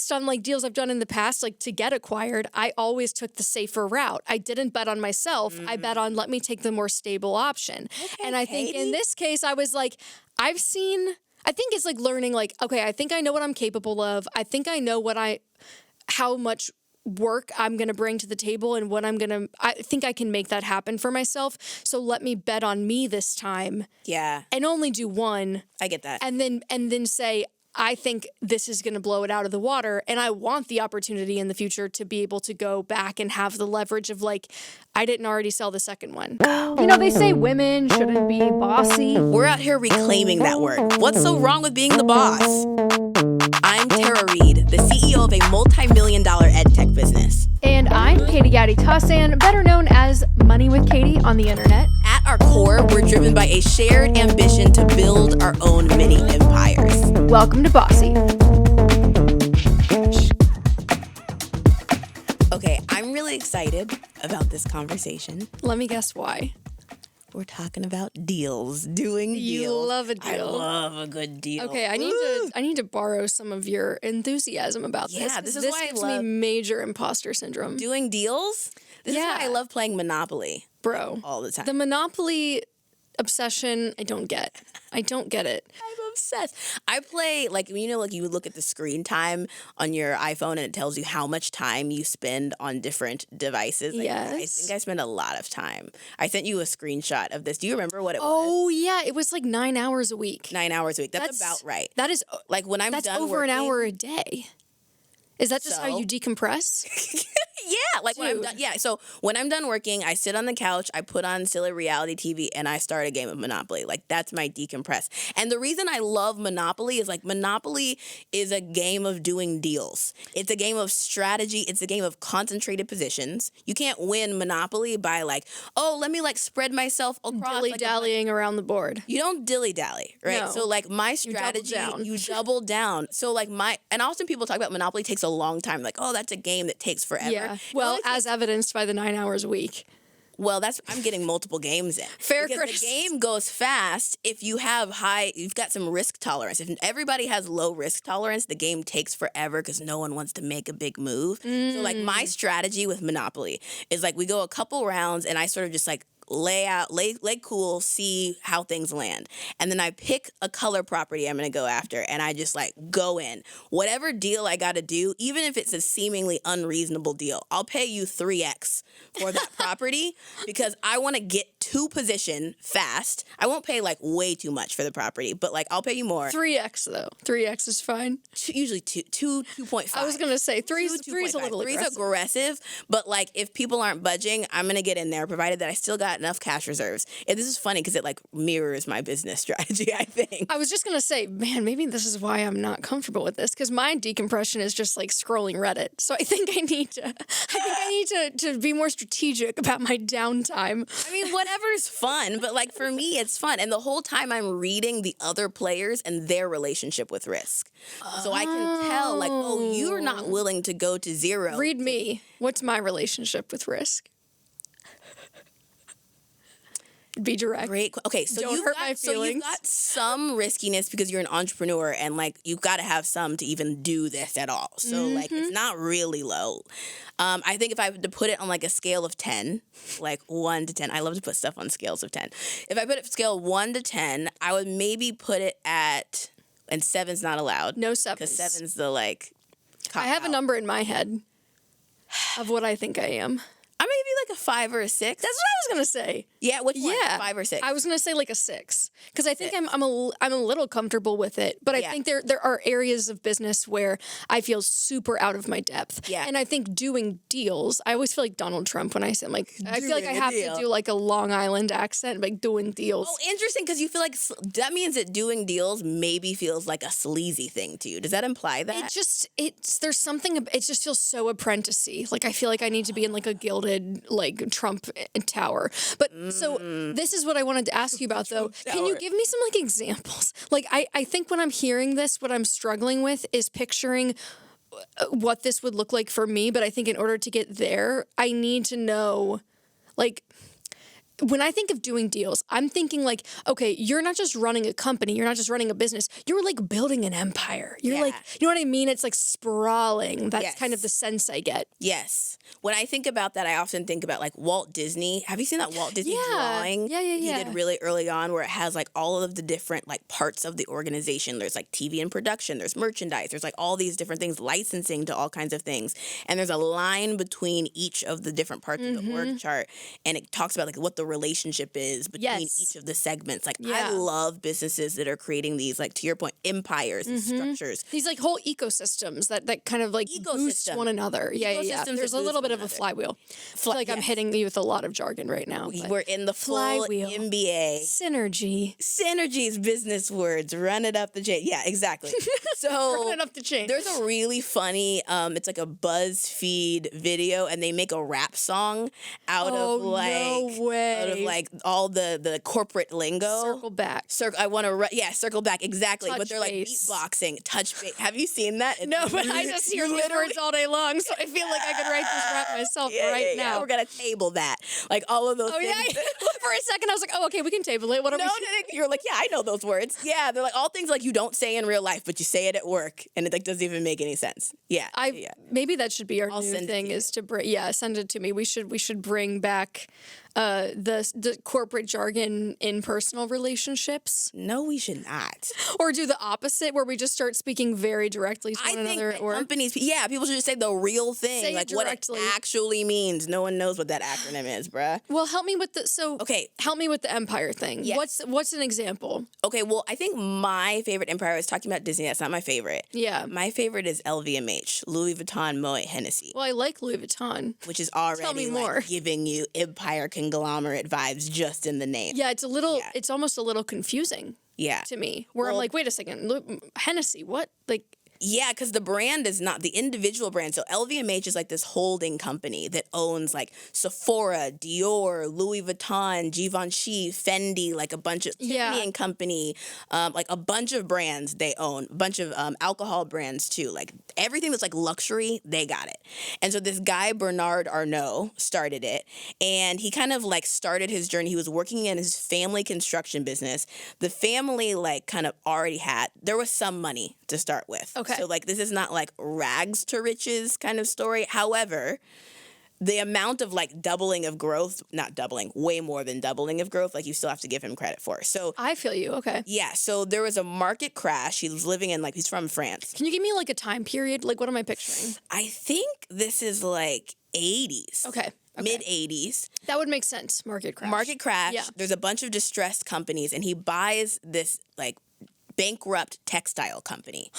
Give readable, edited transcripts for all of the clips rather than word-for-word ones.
based on like deals I've done in the past, like to get acquired, I always took the safer route. I didn't bet on myself. I bet on let me take the more stable option. Okay, and I think in this case, I was like, I think it's like learning like, okay, I think I know what I'm capable of. I think I know how much work I'm going to bring to the table and I think I can make that happen for myself. So let me bet on me this time. Yeah. And only do one. I get that. And then say, I think this is going to blow it out of the water. And I want the opportunity in the future to be able to go back and have the leverage of like, I didn't already sell the second one. You know, they say women shouldn't be bossy. We're out here reclaiming that word. What's so wrong with being the boss? I'm Tara Reid, the CEO of a multi-million-dollar ed tech business. And I'm Katie Tussan, better known as Money with Katie on the internet. At our core, we're driven by a shared ambition to build our own mini empires. Welcome to Bossy. Okay, I'm really excited about this conversation. Let me guess why. We're talking about deals, doing deals. You love a deal. I love a good deal. Okay, I need to borrow some of your enthusiasm about this. Yeah, this is why I gives love me major imposter syndrome. doing deals. This is why I love playing Monopoly. Bro. All the time. The Monopoly obsession, I don't get it. I'm obsessed. I play, like, you know, like you look at the screen time on your iPhone and it tells you how much time you spend on different devices. Like, Yes. I think I spend a lot of time. I sent you a screenshot of this. Do you remember what it was? Oh, yeah. It was like 9 hours a week. 9 hours a week. That's about right. That is, Like when I'm that's done over working, an hour a day. Is that just how So? you decompress? Yeah, like when I'm Dude. done. Yeah, so when I'm done working, I sit on the couch, I put on silly reality TV, and I start a game of Monopoly. Like that's my decompress. And the reason I love Monopoly is like Monopoly is a game of doing deals. It's a game of strategy. It's a game of concentrated positions. You can't win Monopoly by like, oh, let me like spread myself across. Dilly-dallying around the board. You don't dilly-dally, right? No. So, like, my strategy, you double down. So, like, and often people talk about Monopoly takes a long time. Like, oh, that's a game that takes forever. Yeah. Well, as evidenced by the 9 hours a week. Well, I'm getting multiple games in. Fair because criticism. the game goes fast if you have you've got some risk tolerance. If everybody has low risk tolerance, the game takes forever because no one wants to make a big move. So, like, my strategy with Monopoly is, like, we go a couple rounds and I sort of just, like, lay cool, see how things land. And then I pick a color property I'm going to go after and I just like go in. Whatever deal I got to do, even if it's a seemingly unreasonable deal, I'll pay you 3x for that property because I want to get to position fast. I won't pay like way too much for the property, but like I'll pay you more. 3x though. 3x is fine. Usually 2.5. I was going to say 3's a little aggressive. 3's aggressive, but like if people aren't budging, I'm going to get in there provided that I still got enough cash reserves. And this is funny because it like mirrors my business strategy, I think. I was just going to say, man, maybe this is why I'm not comfortable with this because my decompression is just like scrolling Reddit. So I think I need to be more strategic about my downtime. I mean, whatever's fun, but like for me, it's fun. And the whole time I'm reading the other players and their relationship with risk. So I can tell like, oh, you're not willing to go to zero. Read me. What's my relationship with risk? Be direct. Great. Okay, so Don't hurt my so you've feelings. got some riskiness because you're an entrepreneur and like you've got to have some to even do this at all. So like it's not really low. I think if I had to put it on like a scale of 10, like 1 to 10, I love to put stuff on scales of 10. If I put it scale 1 to 10, I would maybe put it at, and 7's not allowed. No 7s. Because 7's the like. I have a number in my head of what I think I am. I maybe like a 5 or a 6. That's what I was gonna say. Yeah, which one? Yeah, 5 or 6? I was gonna say like a 6 because I think I'm a little comfortable with it, but I think there are areas of business where I feel super out of my depth. Yeah, and I think doing deals. I always feel like Donald Trump when I say like I feel like I have to do like a Long Island accent, like doing deals. Oh, interesting, because you feel like that means that doing deals maybe feels like a sleazy thing to you. Does that imply that? There's something. It just feels so apprentice-y. Like I feel like I need to be in like a gilded like Trump tower. But so this is what I wanted to ask you about though. Can you give me some like examples? Like I think when I'm hearing this, what I'm struggling with is picturing what this would look like for me. But I think in order to get there, I need to know like when I think of doing deals, I'm thinking like, okay, you're not just running a company, you're not just running a business, you're like building an empire. You're like, you know what I mean? It's like sprawling. That's kind of the sense I get. Yes. When I think about that, I often think about like Walt Disney. Have you seen that Walt Disney drawing? Yeah. He did really early on, where it has like all of the different like parts of the organization. There's like TV and production, there's merchandise, there's like all these different things, licensing to all kinds of things. And there's a line between each of the different parts of the org chart. And it talks about like what the relationship is between each of the segments. Like I love businesses that are creating these, like to your point, empires and structures. These like whole ecosystems that kind of like boost one another. Yeah. There's a little bit of a flywheel. I feel like I'm hitting you with a lot of jargon right now. We're in the full flywheel. MBA. Synergy. Synergy's business words. Run it up the chain. Yeah, exactly. So Run it up the chain. There's a really funny, it's like a BuzzFeed video, and they make a rap song out of like all the corporate lingo. Circle back. I want to circle back, exactly. Touch but they're like base. beatboxing, touch base. Have you seen that? No, but I just hear these words all day long, so I feel like I could write this rap myself now. We're gonna table that, like all of those. Oh things. yeah. For a second, I was like, oh, okay, we can table it. What are we? You're like, yeah, I know those words. Yeah, they're like all things like you don't say in real life, but you say it at work, and it like doesn't even make any sense. Yeah, maybe that should be our new thing is to bring. Yeah, send it to me. We should bring back the corporate jargon in personal relationships. No, we should not. Or do the opposite, where we just start speaking very directly to one another. Or companies, people should just say the real thing, say like it what it actually means. No one knows what that acronym is, bruh. Well, help me with help me with the empire thing. Yes. What's an example? Okay, well, I think my favorite empire, I was talking about Disney. That's not my favorite. Yeah. My favorite is LVMH, Louis Vuitton, Moet, Hennessy. Well, I like Louis Vuitton. Which is already Tell me more. Giving you empire conglomerate vibes just in the name. Yeah, it's a little, it's almost a little confusing. Yeah. To me, where I'm like, wait a second, Hennessy, what? Like, yeah, because the brand is not the individual brand. So LVMH is like this holding company that owns like Sephora, Dior, Louis Vuitton, Givenchy, Fendi, like a bunch of Tiffany and Company, like a bunch of brands they own, a bunch of alcohol brands too. Like everything that's like luxury, they got it. And so this guy, Bernard Arnault, started it. And he kind of like started his journey. He was working in his family construction business. The family like kind of already there was some money to start with. Okay. So, like, this is not, like, rags to riches kind of story. However, the amount of, like, doubling of growth, not doubling, way more than doubling of growth, like, you still have to give him credit for. So I feel you. Okay. Yeah. So there was a market crash. He was living in, like, he's from France. Can you give me, like, a time period? Like, what am I picturing? I think this is, like, 80s. Okay. Mid-80s. That would make sense. Market crash. Market crash. Yeah. There's a bunch of distressed companies, and he buys this, like, bankrupt textile company.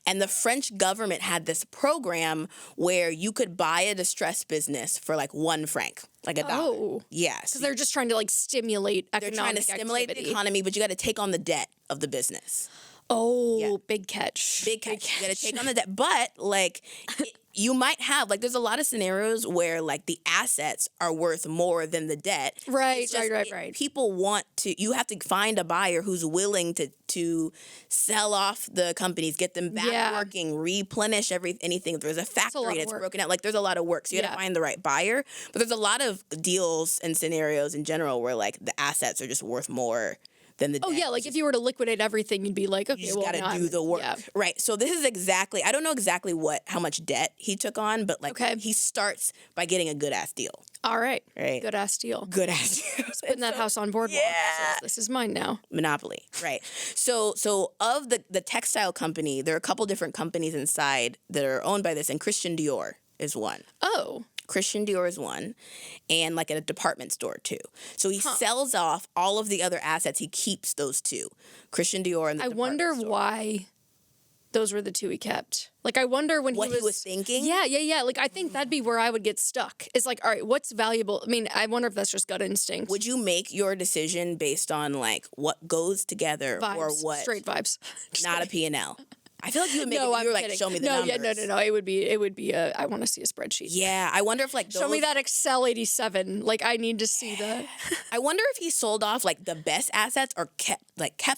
And the French government had this program where you could buy a distressed business for like 1 franc, like $1. Oh. Yes. Because they're just trying to like stimulate economic They're trying to stimulate activity. the economy, but you got to take on the debt of the business. Oh, big catch. Big catch. You got to take on the debt. But like... you might have, like, there's a lot of scenarios where, like, the assets are worth more than the debt. Right. People want to, you have to find a buyer who's willing to sell off the companies, get them back working, replenish anything. If there's a factory that's broken out, like, there's a lot of work. So you got to find the right buyer. But there's a lot of deals and scenarios in general where, like, the assets are just worth more than the debt. Oh, yeah, like if you were to liquidate everything, you'd be like, okay, you just gotta do the work. Yeah. Right. So this is exactly, I don't know exactly how much debt he took on, but like he starts by getting a good ass deal. All right. Good ass deal. Good ass deal. Putting that house on boardwalk. Yeah. This is mine now. Monopoly. Right. So of the textile company, there are a couple different companies inside that are owned by this, and Christian Dior is one. Oh. Christian Dior is one, and like at a department store too. So he sells off all of the other assets. He keeps those two, Christian Dior and the department store. I wonder why those were the two he kept. Like, I wonder when what he was thinking. Yeah. Like, I think that'd be where I would get stuck. It's like, all right, what's valuable? I mean, I wonder if that's just gut instinct. Would you make your decision based on like what goes together vibes, or what? Straight vibes. Not a P&L. I feel like you would make it, you were like, show me the numbers. No. It would be I want to see a spreadsheet. Yeah, I wonder if like show me that Excel 87. Like, I need to see that. I wonder if he sold off like the best assets or kept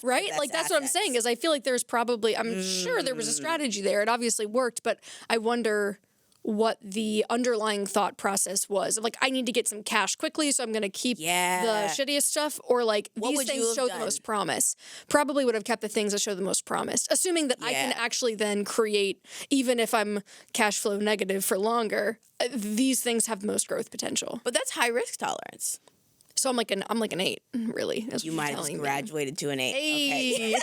right. The best like that's assets. what I'm saying is I feel like there's probably I'm sure there was a strategy there. It obviously worked, but I wonder what the underlying thought process was. Like, I need to get some cash quickly, so I'm going to keep the shittiest stuff, or like these things show the most promise. Probably would have kept the things that show the most promise, assuming that I can actually then create, even if I'm cash flow negative for longer, these things have the most growth potential. But that's high risk tolerance. So I'm like an 8, really. You might have just graduated to an 8. Hey.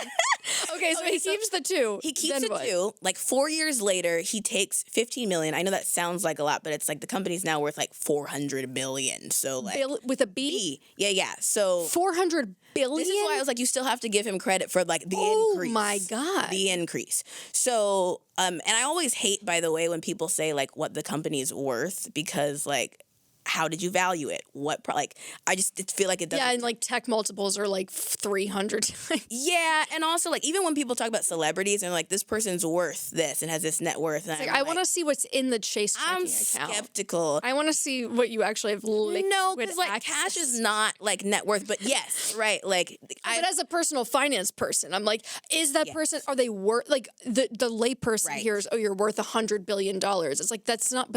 Okay, so he keeps the 2. He keeps the 2. Like 4 years later, he takes $15 million. I know that sounds like a lot, but it's like the company's now worth like $400 billion. So like with a B? Yeah. So $400 billion. This is why I was like, you still have to give him credit for like the increase. Oh my God. The increase. So, and I always hate, by the way, when people say like what the company's worth, because like, how did you value it? I just feel like it doesn't. Yeah, and like tech multiples are like 300 times. Yeah, and also like even when people talk about celebrities and like this person's worth this and has this net worth. And I want to see what's in the Chase checking account. I'm skeptical. I want to see what you actually have liquid No, because like access. cash is not like net worth, but yes, right. Like, but as a personal finance person, I'm like, is that person? Are they worth like the layperson hears? Oh, you're worth $100 billion. It's like that's not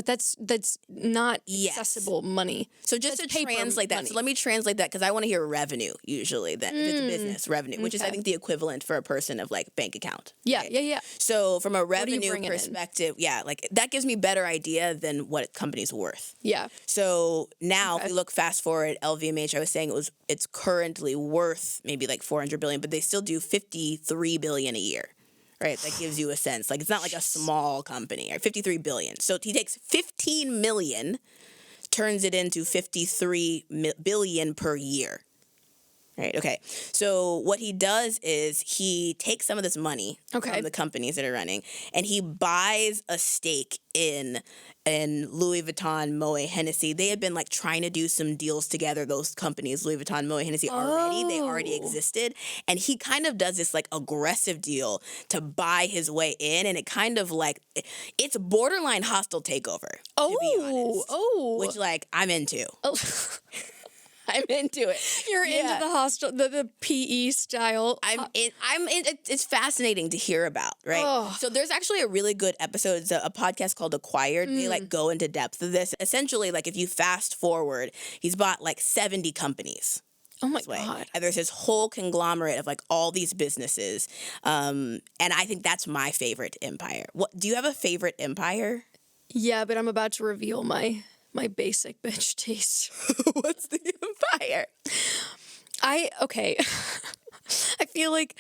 not accessible money. So just to translate that, so let me translate that because I want to hear revenue usually then if it's a business revenue, which is I think the equivalent for a person of like bank account. Yeah, right? yeah. So from a revenue perspective, like that gives me better idea than what a company's worth. Yeah. So now if we look fast forward, LVMH, I was saying it's currently worth maybe like $400 billion, but they still do $53 billion a year. Right, that gives you a sense. Like it's not like a small company. Right, $53 billion. So he takes $15 million. Turns it into $53 billion per year. Right, okay. So what he does is he takes some of this money from the companies that are running and he buys a stake in Louis Vuitton, Moet, Hennessy. They had been like trying to do some deals together, those companies, Louis Vuitton, Moet, Hennessy already. They already existed. And he kind of does this like aggressive deal to buy his way in. And it kind of like, it's borderline hostile takeover, to be honest. Which like I'm into. I'm into it. You're into the hostile, the PE style. It's fascinating to hear about, right? Oh. So there's actually a really good episode. It's a podcast called Acquired. They like go into depth of this. Essentially, like if you fast forward, he's bought like 70 companies. Oh my God. And there's this whole conglomerate of like all these businesses. And I think that's my favorite empire. Do you have a favorite empire? Yeah, but I'm about to reveal my basic bitch taste. What's the empire? I feel like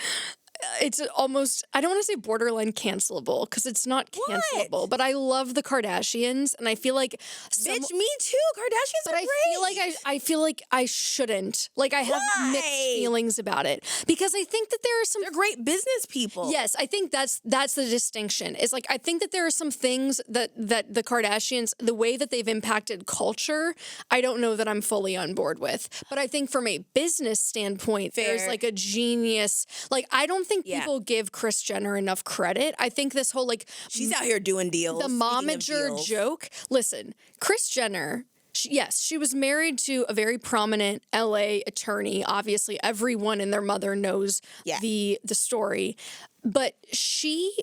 it's almost, I don't want to say borderline cancelable because it's not cancelable, but I love the Kardashians and I feel like bitch, me too. Kardashians are great. I feel like I shouldn't. Like I have mixed feelings about it because I think that there are some they're great business people. Yes, I think that's the distinction. It's like I think that there are some things that the Kardashians, the way that they've impacted culture, I don't know that I'm fully on board with. But I think from a business standpoint, there's like a genius. Like I don't think people give Kris Jenner enough credit. I think this whole like she's out here doing deals. The momager joke. Listen, Kris Jenner. She was married to a very prominent LA attorney. Obviously, everyone and their mother knows the story. But she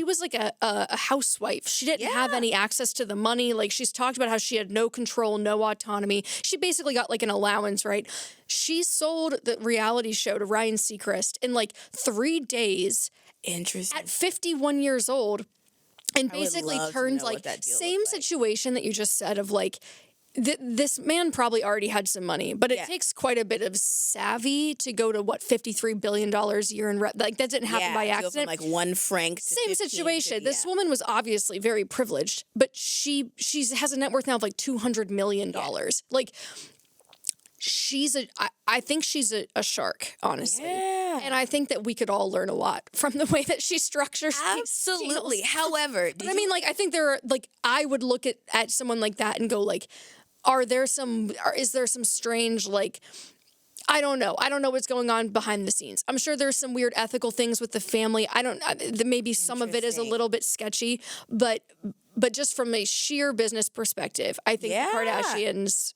was like a housewife. She didn't have any access to the money. Like she's talked about how she had no control, no autonomy. She basically got like an allowance, right? She sold the reality show to Ryan Seacrest in like 3 days. Interesting. At 51 years old. And basically turned like same situation that you just said of like, this man probably already had some money, but it takes quite a bit of savvy to go to $53 billion a year in like that didn't happen by accident. From like 1 franc to same situation. This woman was obviously very privileged, but she has a net worth now of like $200 million. Like I think she's a shark, honestly. Yeah. And I think that we could all learn a lot from the way that she structures absolutely these deals. However, I mean, like, I think there are, like, I would look at someone like that and go, like, is there some strange, like, I don't know what's going on behind the scenes. I'm sure there's some weird ethical things with the family. Maybe some of it is a little bit sketchy, but just from a sheer business perspective, I think the Kardashians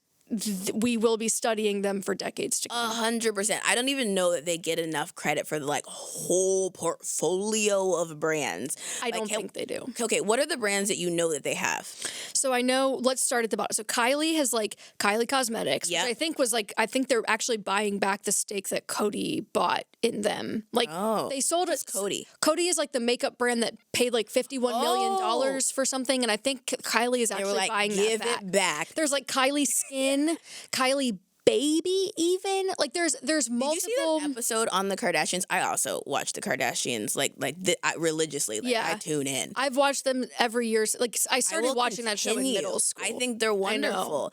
we will be studying them for decades to come. 100%. I don't even know that they get enough credit for the like whole portfolio of brands. I don't think they do. Okay, what are the brands that you know that they have? So I know, let's start at the bottom. So Kylie has like Kylie Cosmetics, which I think was like, I think they're actually buying back the stake that Coty bought in them. Like they sold it. Cody. Coty is like the makeup brand that paid like $51 million for something. And I think Kylie is actually like, buying give that it back. There's like Kylie Skin, Kylie Baby, even like there's multiple. Did you see that episode on the Kardashians? I also watch the Kardashians religiously. Like, I tune in. I've watched them every year. Like I started watching that show in middle school. I think they're wonderful.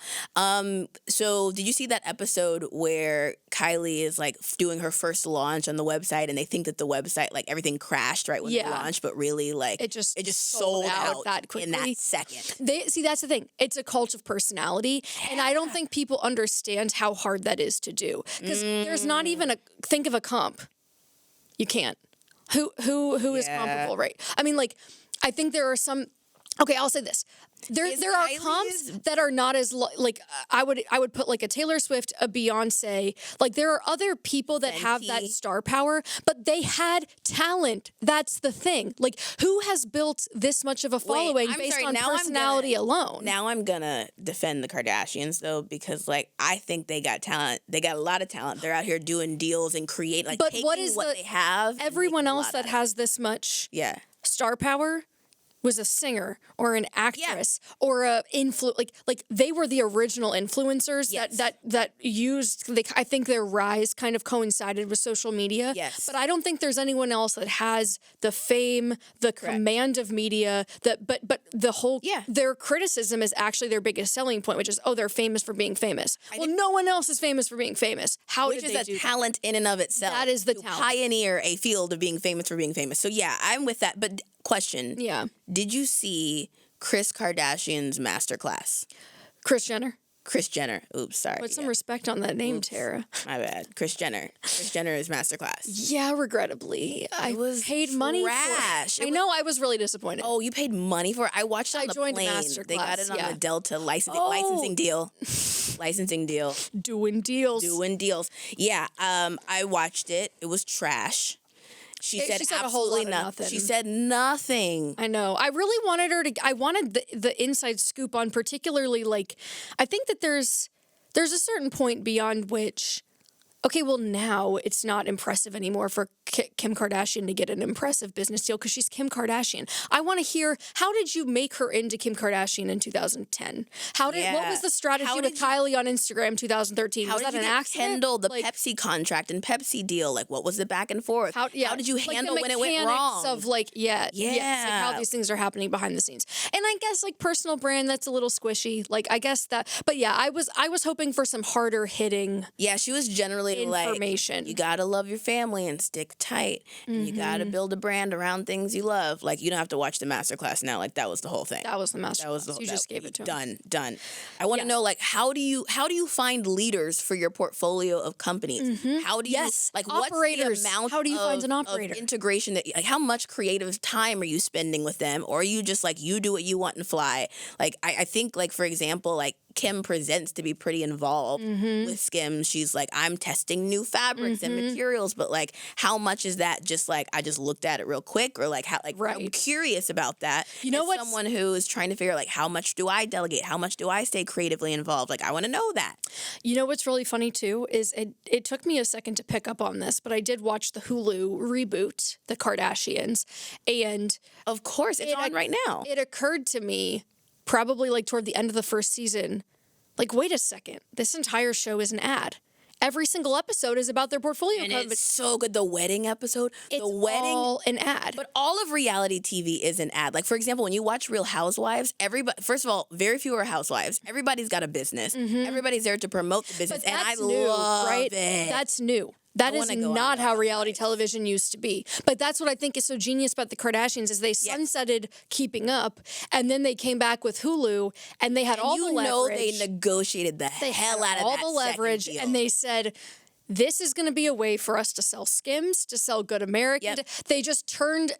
So did you see that episode where Kylie is like doing her first launch on the website, and they think that the website, like everything crashed right when they launched, but really like it just sold out that quickly in that second. That's the thing. It's a cult of personality, and I don't think people understand how hard that is to do, because there's not even think of a comp. You can't. Who is comparable, right? I mean, like, I think there are some. Okay, I'll say this. There are comps that are not as like I would put like a Taylor Swift, a Beyonce. Like there are other people that have that star power, but they had talent. That's the thing. Like who has built this much of a following based on personality alone? Now I'm gonna defend the Kardashians though, because like I think they got talent. They got a lot of talent. They're out here doing deals and create like. But taking what they have? Everyone else that has this much star power was a singer or an actress or a like they were the original influencers that used. I think their rise kind of coincided with social media. Yes, but I don't think there's anyone else that has the fame, the command of media. But the whole their criticism is actually their biggest selling point, which is they're famous for being famous. No one else is famous for being famous. Which is a talent in and of itself. That is the talent. Pioneer a field of being famous for being famous. So yeah, I'm with that. But question. Yeah. Did you see Kris Kardashian's masterclass? Kris Jenner. Oops, sorry. Put some respect on that name, Tara. My bad. Kris Jenner. Kris Jenner's masterclass. Yeah, regrettably. I paid money for it. I know, I was really disappointed. Oh, you paid money for it? I watched it on the plane. The masterclass. They got it on the Delta licensing deal. Licensing deal. Doing deals. Yeah, I watched it. It was trash. She said absolutely nothing. She said nothing. I know. I really wanted her to. I wanted the inside scoop on, particularly like, I think that there's a certain point beyond which, okay, well now it's not impressive anymore for Kim Kardashian to get an impressive business deal because she's Kim Kardashian. I want to hear, how did you make her into Kim Kardashian in 2010? What was the strategy with Kylie on Instagram 2013? Was that an accident? Handle the Pepsi contract and Pepsi deal? Like, what was the back and forth? How did you handle when it went wrong? Of like, how these things are happening behind the scenes. And I guess like personal brand, that's a little squishy. Like I guess that, but yeah, I was hoping for some harder hitting. Yeah, she was generally information. Like, you gotta love your family and stick tight. And you gotta build a brand around things you love. Like, you don't have to watch the masterclass now. Like, that was the whole thing. That was the masterclass. You just gave it to him. Done. I want to know, like, how do you find leaders for your portfolio of companies? How do you like operators? What's the amount how do you find an operator? Of integration that, like, how much creative time are you spending with them, or are you just like, you do what you want and fly? Like, I think, like, for example, like, Kim presents to be pretty involved with Skims. She's like, I'm testing new fabrics and materials, but like, how much is that just like, I just looked at it real quick, or like, how, like, I'm curious about that. You know what? Someone who is trying to figure out, like, how much do I delegate? How much do I stay creatively involved? Like, I want to know that. You know what's really funny too is it took me a second to pick up on this, but I did watch the Hulu reboot, The Kardashians, and of course it's on right now. It occurred to me probably like toward the end of the first season, like, wait a second, this entire show is an ad. Every single episode is about their portfolio. And it's so good. The wedding episode. It's all an ad. But all of reality TV is an ad. Like, for example, when you watch Real Housewives, first of all, very few are housewives. Everybody's got a business. Everybody's there to promote the business. And I love it. That's new. That is not how reality television used to be. But that's what I think is so genius about the Kardashians is they sunsetted Keeping Up, and then they came back with Hulu, and they had all the leverage. They negotiated the hell out of all the leverage, and they said, this is going to be a way for us to sell Skims, to sell Good American. Yep. They turned,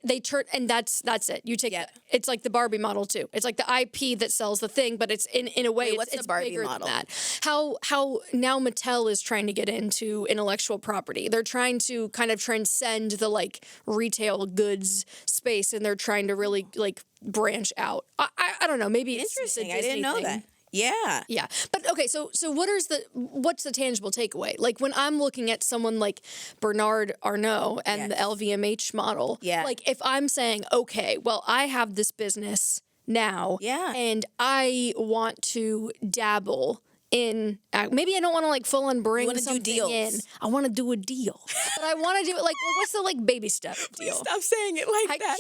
and that's it. You take it. It's like the Barbie model too. It's like the IP that sells the thing, but it's in a way, Wait, what's it's the Barbie bigger model? than that. How now Mattel is trying to get into intellectual property. They're trying to kind of transcend the like retail goods space, and they're trying to really like branch out. I don't know. Maybe it's Interesting. a I didn't Disney know thing. that. Yeah. Yeah. But okay, so what's the tangible takeaway? Like when I'm looking at someone like Bernard Arnault and the LVMH model, like if I'm saying, okay, well, I have this business now and I want to dabble in, maybe I don't want to like full on bring something in. I want to do a deal, but I want to do it like, what's the like baby step deal? Stop saying it like that.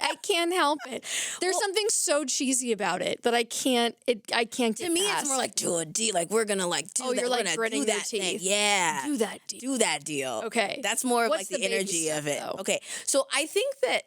I can't help it. There's something so cheesy about it that I can't get To me, past. it's more like do a deal. Like we're gonna like do that. You're like we're gritting do your that thing. teeth. Yeah. Do that deal. Do that deal. Okay. That's more of What's like the the baby energy step, of it. though? Okay. So I think that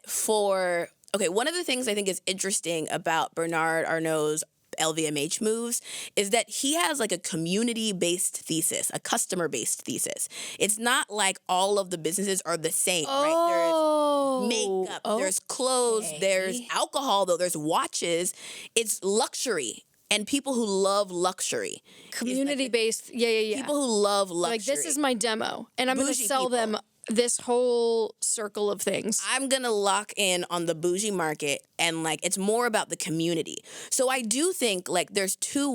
one of the things I think is interesting about Bernard Arnault's LVMH moves is that he has like a community-based thesis, a customer-based thesis. It's not like all of the businesses are the same, right? There's makeup, there's clothes, there's alcohol, though, there's watches. It's luxury. And people who love luxury. Community-based, yeah. People who love luxury. Like, this is my demo, and I'm going to Bougie sell people. them this whole circle of things. I'm going to lock in on the bougie market, and like it's more about the community. So I do think like there's two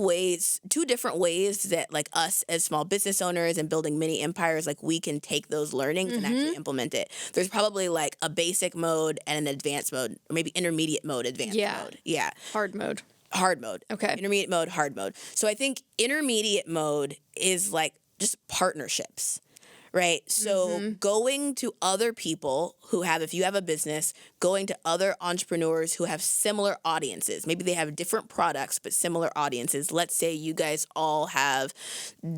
different ways that like us as small business owners and building mini empires, like we can take those learnings and actually implement it. There's probably like a basic mode and an advanced mode, or maybe intermediate mode, advanced mode. Yeah. Hard mode. Okay. Intermediate mode, hard mode. So I think intermediate mode is like just partnerships. Right. So going to other people who have, if you have a business, going to other entrepreneurs who have similar audiences. Maybe they have different products, but similar audiences. Let's say you guys all have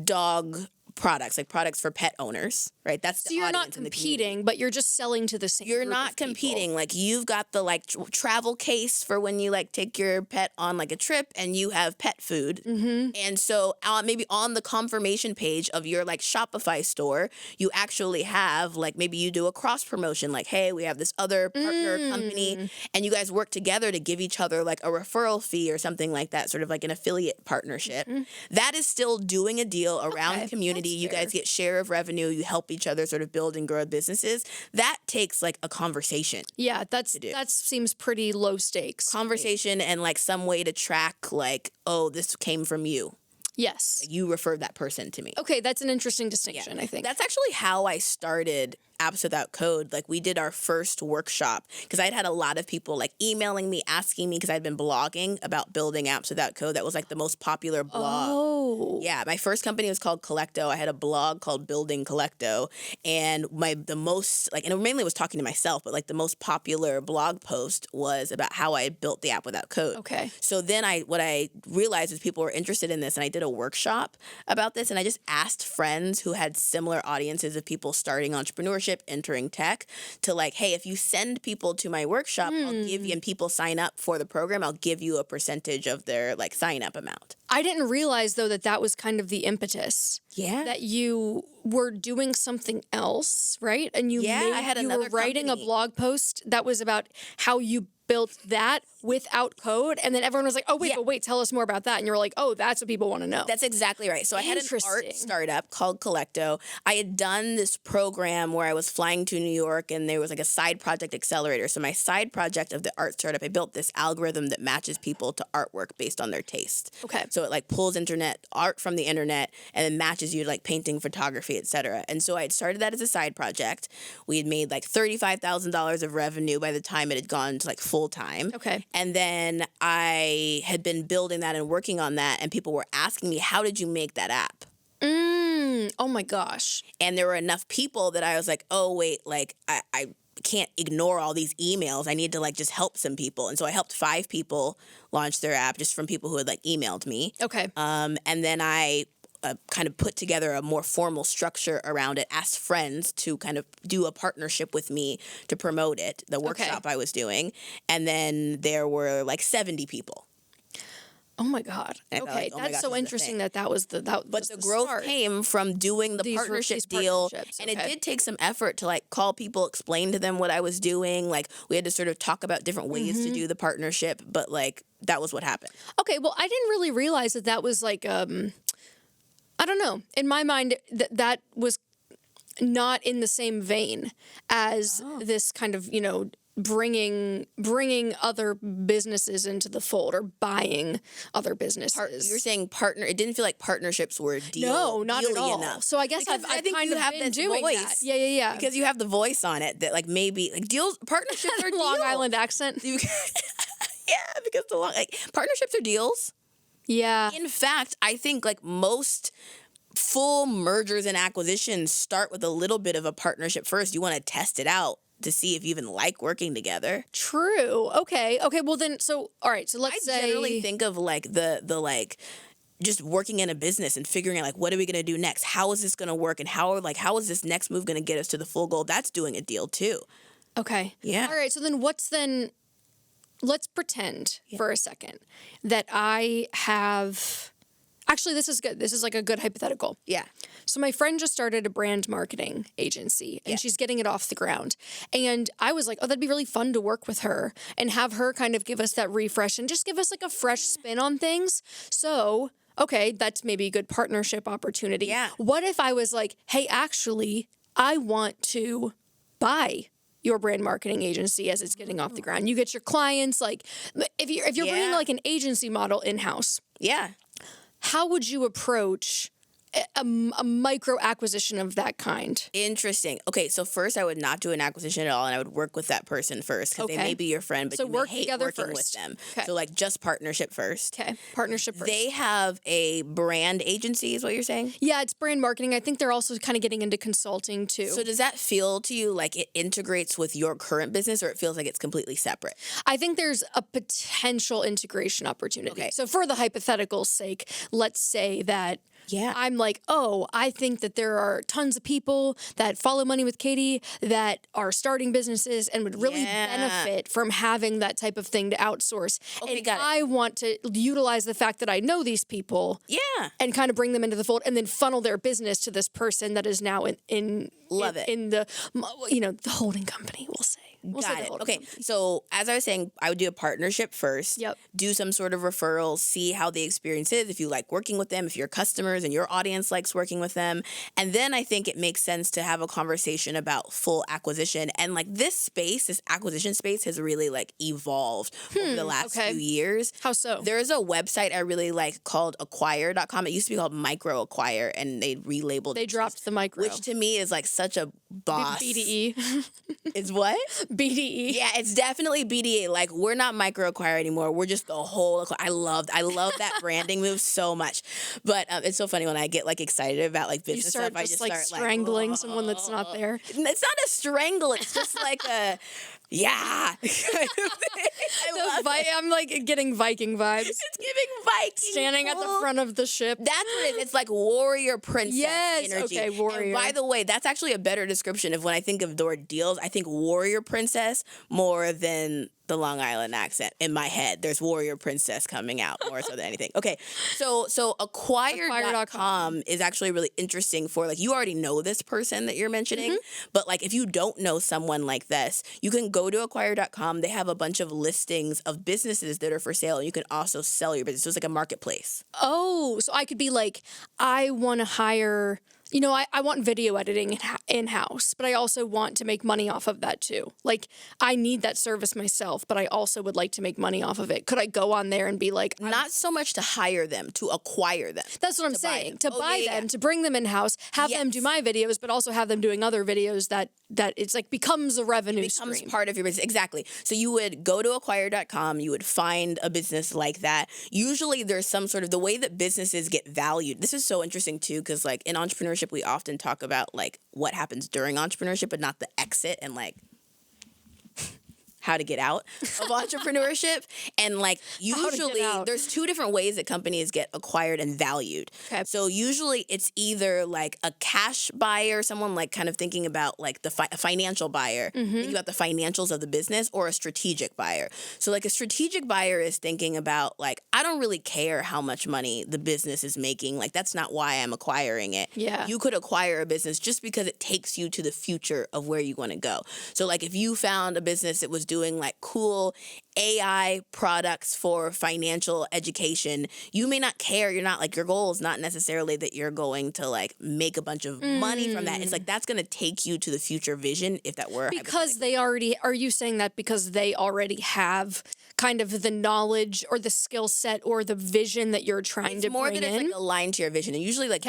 dog products, like products for pet owners, right? That's the So you're not audience in the competing, but you're just selling to the same You're group not of people. competing. Like you've got the like travel case for when you like take your pet on like a trip, and you have pet food. And so maybe on the confirmation page of your like Shopify store, you actually have like, maybe you do a cross promotion, like, hey, we have this other partner company, and you guys work together to give each other like a referral fee or something like that, sort of like an affiliate partnership. That is still doing a deal around the community. You guys get share of revenue. You help each other sort of build and grow businesses. That takes like a conversation. Yeah, that seems pretty low stakes. Conversation and like some way to track like, oh, this came from you. Yes. You referred that person to me. Okay, that's an interesting distinction, I think. That's actually how I started Apps Without Code. Like we did our first workshop because I'd had a lot of people like emailing me, asking me, because I'd been blogging about building apps without code. That was like the most popular blog. Oh. Yeah, my first company was called Collecto. I had a blog called Building Collecto, and the most like, and it mainly was talking to myself, but like the most popular blog post was about how I built the app without code. Okay. So then what I realized was people were interested in this, and I did a workshop about this, and I just asked friends who had similar audiences of people starting entrepreneurship, entering tech, to like, hey, if you send people to my workshop, I'll give you, and people sign up for the program, I'll give you a percentage of their like sign up amount. I didn't realize, though, that was kind of the impetus. Yeah. That you were doing something else, right? And you were writing a blog post that was about how you built that without code, and then everyone was like, oh, wait, tell us more about that. And you were like, oh, that's what people want to know. That's exactly right. So I had an art startup called Collecto. I had done this program where I was flying to New York, and there was like a side project accelerator. So my side project of the art startup, I built this algorithm that matches people to artwork based on their taste. Okay. So it like pulls art from the internet and then matches you to like painting, photography, etc. And so I had started that as a side project. We had made like $35,000 of revenue by the time it had gone to like full time. Okay. And then I had been building that and working on that, and people were asking me, how did you make that app? Oh my gosh. And there were enough people that I was like, oh wait, like I can't ignore all these emails. I need to like just help some people. And so I helped 5 people launch their app just from people who had like emailed me. Okay. And then I kind of put together a more formal structure around it, asked friends to kind of do a partnership with me to promote it, the workshop I was doing. And then there were like 70 people. Oh my God. And I thought, Okay, like, oh my that's gosh, so this is a interesting thing. that was the But the growth start. came from doing the These partnership deal. partnerships, And it okay. did take some effort to like call people, explain to them what I was doing. Like we had to sort of talk about different ways to do the partnership. But like that was what happened. Okay, well, I didn't really realize that was like I don't know. In my mind, that was not in the same vein as this kind of, bringing other businesses into the fold or buying other businesses. You're saying partner. It didn't feel like partnerships were No, not at all. enough. So I guess Because I've think kind you of have been that doing voice. that. Yeah. Because you have the voice on it that like maybe like deals partnerships are Long deals. Island accent. Yeah, because partnerships are deals. Yeah. In fact, I think like most full mergers and acquisitions start with a little bit of a partnership first. You want to test it out to see if you even like working together. True. Okay. Well then, so all right. So let's say I generally think of like the like just working in a business and figuring out like what are we gonna do next? How is this gonna work? And how is this next move gonna get us to the full goal? That's doing a deal too. Okay. Yeah. All right. So then let's pretend for a second that I have. Actually, this is good. This is like a good hypothetical. Yeah. So my friend just started a brand marketing agency and she's getting it off the ground. And I was like, oh, that'd be really fun to work with her and have her kind of give us that refresh and just give us like a fresh spin on things. So, okay, that's maybe a good partnership opportunity. Yeah. What if I was like, hey, actually, I want to buy your brand marketing agency as it's getting off the ground. You get your clients, like if you're bringing like an agency model in-house. Yeah. How would you approach a micro acquisition of that kind? Interesting. Okay, so first I would not do an acquisition at all, and I would work with that person first because they may be your friend, but So you may work hate together working with first. them. Okay. So like just partnership first. Okay, partnership first. They have a brand agency, is what you're saying? Yeah, it's brand marketing. I think they're also kind of getting into consulting too. So does that feel to you like it integrates with your current business, or it feels like it's completely separate? I think there's a potential integration opportunity. Okay. So for the hypothetical's sake, let's say that I'm like, oh, I think that there are tons of people that follow Money with Katie that are starting businesses and would really benefit from having that type of thing to outsource. Okay, and got it. I want to utilize the fact that I know these people and kind of bring them into the fold and then funnel their business to this person that is now in the the holding company, we'll say. Got it. Okay. So as I was saying, I would do a partnership first. Yep. Do some sort of referrals, see how the experience is, if you like working with them, if your customers and your audience likes working with them. And then I think it makes sense to have a conversation about full acquisition. And like this acquisition space has really like evolved over the last few years. How so? There's a website I really like called acquire.com. It used to be called Micro Acquire, and they relabeled They dropped the micro. which to me is like such a boss. BDE. It's what? BDE. Yeah, it's definitely BDA. Like we're not Micro Acquire anymore. We're just the whole. I love that branding move so much. But it's so funny when I get like excited about like business start stuff. I just just like start strangling someone that's not there. It's not a strangle. It's just like a I love it. I'm like getting Viking vibes. It's giving Viking. Standing at the front of the ship. That's what it is. It's like warrior princess energy. Okay, warrior. And by the way, that's actually a better description of when I think of the word deals. I think warrior princess more than the Long Island accent in my head. There's warrior princess coming out more so than anything. Okay, so acquire.com is actually really interesting for like you already know this person that you're mentioning, but like if you don't know someone like this, you can go to acquire.com. They have a bunch of listings of businesses that are for sale, and you can also sell your business. So it's like a marketplace. Oh, so I could be like, I want to hire, I want video editing in-house, but I also want to make money off of that too. Like, I need that service myself, but I also would like to make money off of it. Could I go on there and be like... Not so much to hire them, to acquire them. That's what I'm saying. To buy them, to bring them in-house, have them do my videos, but also have them doing other videos that it's like becomes a revenue stream. Becomes part of your business. Exactly. So you would go to acquire.com, you would find a business like that. Usually there's some sort of the way that businesses get valued. This is so interesting too, because like in entrepreneurship, we often talk about like what happens during entrepreneurship, but not the exit and like how to get out of entrepreneurship. And like usually there's two different ways that companies get acquired and valued. Okay. So usually it's either like a cash buyer, someone like kind of thinking about like the financial buyer, thinking about the financials of the business, or a strategic buyer. So like a strategic buyer is thinking about like, I don't really care how much money the business is making. Like that's not why I'm acquiring it. Yeah. You could acquire a business just because it takes you to the future of where you want to go. So like if you found a business that was doing like cool AI products for financial education, you may not care. You're not like, your goal is not necessarily that you're going to like make a bunch of money from that. It's like that's going to take you to the future vision if that were because they already, are you saying that because they already have kind of the knowledge or the skill set or the vision that you're trying to more bring than in? it's like aligned to your vision. And usually like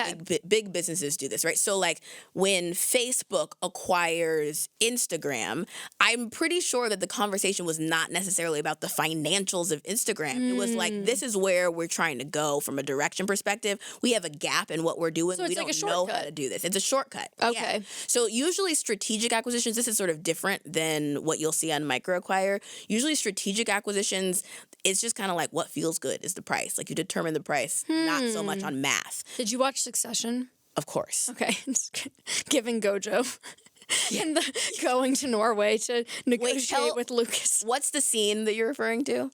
big businesses do this, right? So like when Facebook acquires Instagram, I'm pretty sure that the conversation was not necessarily about the financials of Instagram. It was like, this is where we're trying to go from a direction perspective. We have a gap in what we're doing. So it's we like don't a know shortcut. how to do this. It's a shortcut. Okay. Yeah. So usually strategic acquisitions, this is sort of different than what you'll see on micro acquire. Usually strategic acquisitions, it's just kind of like what feels good is the price. Like you determine the price, not so much on math. Did you watch Succession? Of course. Okay. Giving Gojo. And going to Norway to negotiate with Lucas. What's the scene that you're referring to?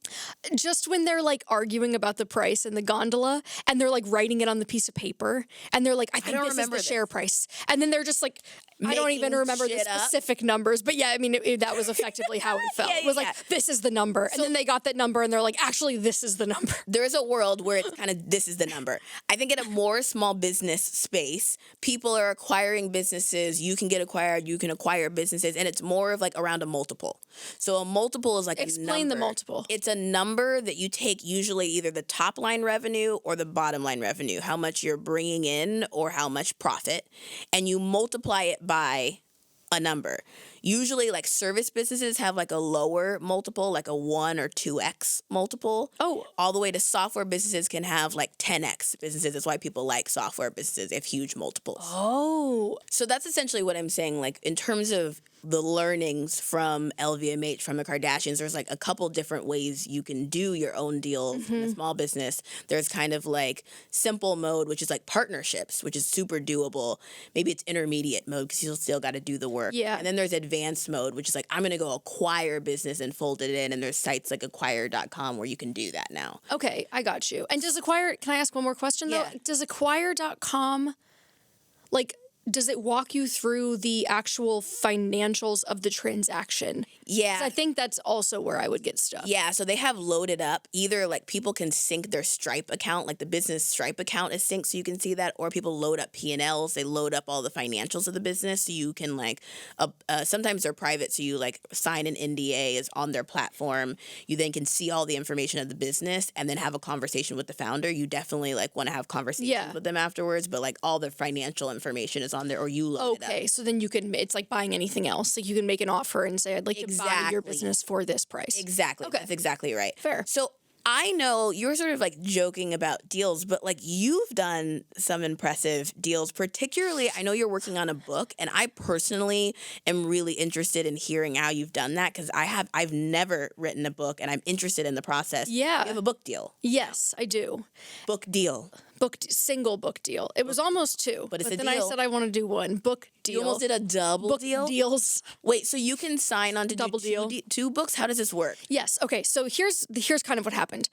Just when they're like arguing about the price in the gondola and they're like writing it on the piece of paper and they're like, I think this is the share price. And then they're just like, I don't even remember the specific numbers. But yeah, I mean, that was effectively how it felt. It was like, this is the number. And then they got that number and they're like, actually, this is the number. There's a world where it's kind of, this is the number. I think in a more small business space, people are acquiring businesses. You can get acquired. You can acquire businesses, and it's more of like around a multiple. So a multiple is like explain the multiple. It's a number that you take usually either the top line revenue or the bottom line revenue, how much you're bringing in or how much profit, and you multiply it by a number. Usually like service businesses have like a lower multiple, like a 1 or 2x multiple. Oh. All the way to software businesses can have like 10x businesses. That's why people like software businesses. They have huge multiples. Oh. So that's essentially what I'm saying. Like in terms of the learnings from LVMH, from the Kardashians, there's like a couple different ways you can do your own deals in a small business. There's kind of like simple mode, which is like partnerships, which is super doable. Maybe it's intermediate mode because you still got to do the work. Yeah. And then there's advanced mode, which is like, I'm going to go acquire business and fold it in. And there's sites like acquire.com where you can do that now. Okay, I got you. And does Acquire, can I ask one more question though? Yeah. Does acquire.com, like, does it walk you through the actual financials of the transaction? Yeah. 'Cause I think that's also where I would get stuck. Yeah, so they have loaded up. Either like people can sync their Stripe account, like the business Stripe account is synced so you can see that, or people load up P&Ls. They load up all the financials of the business so you can like, sometimes they're private, so you like sign an NDA is on their platform. You then can see all the information of the business and then have a conversation with the founder. You definitely like want to have conversations with them afterwards, but like all the financial information is on there, or you load it up. Okay, so then you can, it's like buying anything else. Like you can make an offer and say, I'd like to buy your business for this price. Exactly. Okay. That's exactly right. Fair. So I know you're sort of like joking about deals, but like you've done some impressive deals. Particularly, I know you're working on a book, and I personally am really interested in hearing how you've done that because I've never written a book, and I'm interested in the process. Yeah. You have a book deal. Yes, I do. Book deal. Single book deal. It was almost two, but it's a then deal. I said I want to do one book deal. You almost did a double book deal? deals. Wait, so you can sign on to Double do deal. two books? How does this work? Yes. Okay. So here's kind of what happened.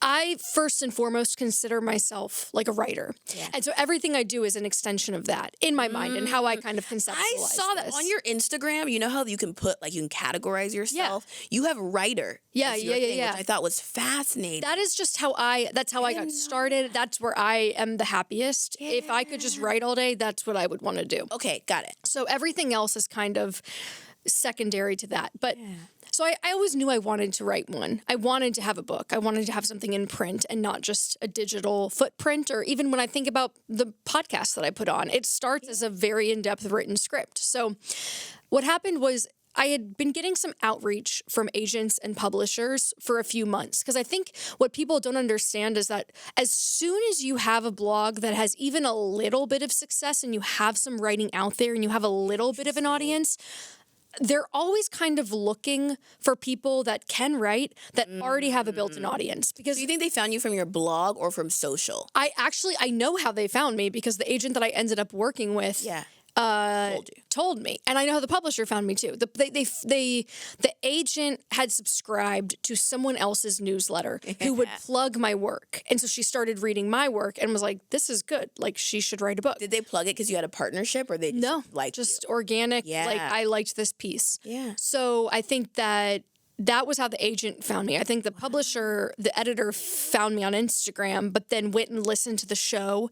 I first and foremost consider myself like a writer. Yeah. And so everything I do is an extension of that in my mind and how I kind of conceptualize I saw that on your Instagram. You know how you can put, like, you can categorize yourself? Yeah. You have writer. Yeah. Which I thought was fascinating. That is just how I got started. That's where I am the happiest. Yeah. If I could just write all day, that's what I would want to do. Okay, got it. So everything else is kind of secondary to that. But so I always knew I wanted to write one. I wanted to have a book. I wanted to have something in print and not just a digital footprint. Or even when I think about the podcast that I put on, it starts as a very in-depth written script. So what happened was I had been getting some outreach from agents and publishers for a few months because I think what people don't understand is that as soon as you have a blog that has even a little bit of success and you have some writing out there and you have a little bit of an audience, they're always kind of looking for people that can write that already have a built-in audience. Because Do you think they found you from your blog or from social? I know how they found me because the agent that I ended up working with told me, and I know how the publisher found me too. The agent had subscribed to someone else's newsletter who would plug my work, and so she started reading my work and was like, "This is good. Like, she should write a book." Did they plug it because you had a partnership, or they just organic? Yeah. Like, I liked this piece. Yeah. So I think that was how the agent found me. I think the publisher, the editor found me on Instagram, but then went and listened to the show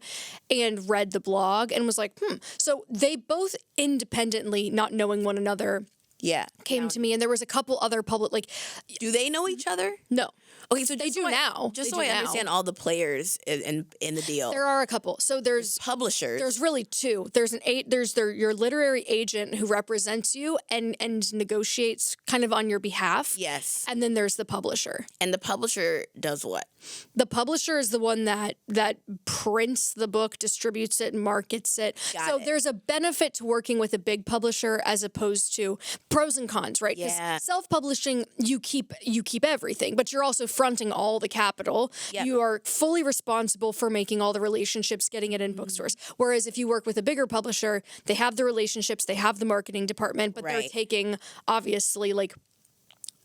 and read the blog and was like, So they both independently, not knowing one another, came to me. And there was a couple other Do they know each other? No. Okay, so they do now. Just so I understand all the players in the deal. There are a couple. So there's publishers. There's really two. There's your literary agent who represents you and negotiates kind of on your behalf. Yes. And then there's the publisher. And the publisher does what? The publisher is the one that prints the book, distributes it, and markets it. Got it. There's a benefit to working with a big publisher as opposed to pros and cons, right? Yeah. Self-publishing, you keep everything, but you're also fronting all the capital. Yep. You are fully responsible for making all the relationships, getting it in bookstores. Whereas if you work with a bigger publisher, they have the relationships, they have the marketing department, but they're taking, obviously,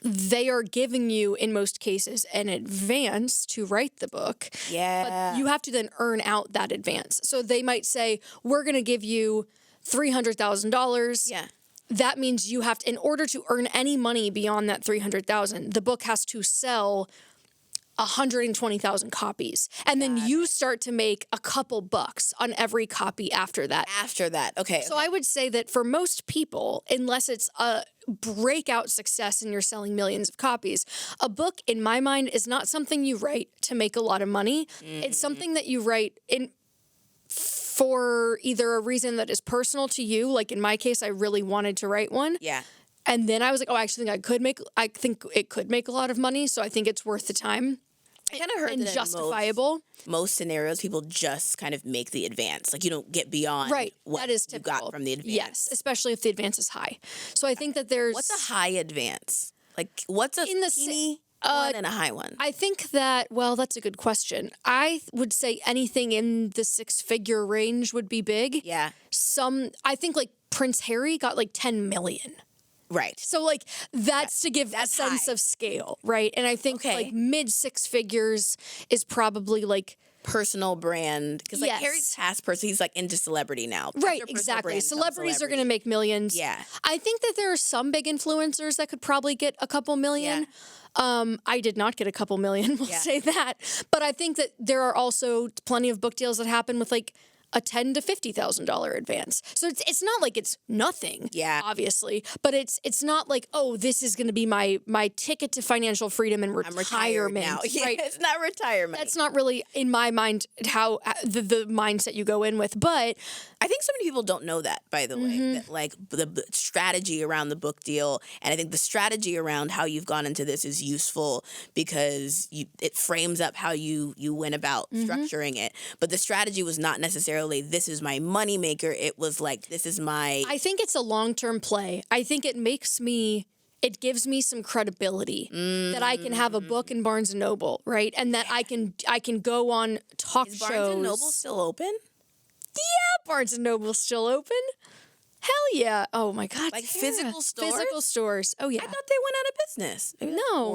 they are giving you, in most cases, an advance to write the book. Yeah. But you have to then earn out that advance. So they might say, we're going to give you $300,000. Yeah. That means you have to, in order to earn any money beyond that $300,000, the book has to sell 120,000 copies. And then you start to make a couple bucks on every copy after that. Okay. So I would say that for most people, unless it's a breakout success and you're selling millions of copies, a book, in my mind, is not something you write to make a lot of money. It's something that you write for either a reason that is personal to you. Like in my case, I really wanted to write one. Yeah. And then I was like, I actually think I think it could make a lot of money. So I think it's worth the time. I kind of heard that justifiable. Most scenarios, people just kind of make the advance. Like, you don't get beyond what that is you typical. got from the advance. Yes, especially if the advance is high. So I think that there's... What's a high advance? Like, what's a teeny one and a high one? I think that, that's a good question. I would say anything in the 6-figure range would be big. Yeah. I think Prince Harry got 10 million. Right. So that's to give a sense of scale, right? And I think mid 6 figures is probably personal brand, because Harry's past person, he's into celebrity now. Right, exactly. Celebrities are going to make millions. Yeah. I think that there are some big influencers that could probably get a couple million. Yeah. I did not get a couple million, we'll say that. But I think that there are also plenty of book deals that happen with a $10,000 to $50,000 advance. So it's not like it's nothing, obviously, but it's not like, this is going to be my ticket to financial freedom and retirement. Now. Right? It's not retirement. That's not really, in my mind, how the mindset you go in with. But I think so many people don't know that, by the way, that the strategy around the book deal, and I think the strategy around how you've gone into this is useful because it frames up how you went about structuring it. But the strategy was not necessarily, this is my moneymaker. It was this is my... I think it's a long-term play. I think it gives me some credibility that I can have a book in Barnes & Noble, right? And that I can go on talk shows. Is Barnes & Noble still open? Yeah, Barnes & Noble's still open. Hell yeah. Oh my God. Physical stores? Physical stores. Oh yeah. I thought they went out of business. No.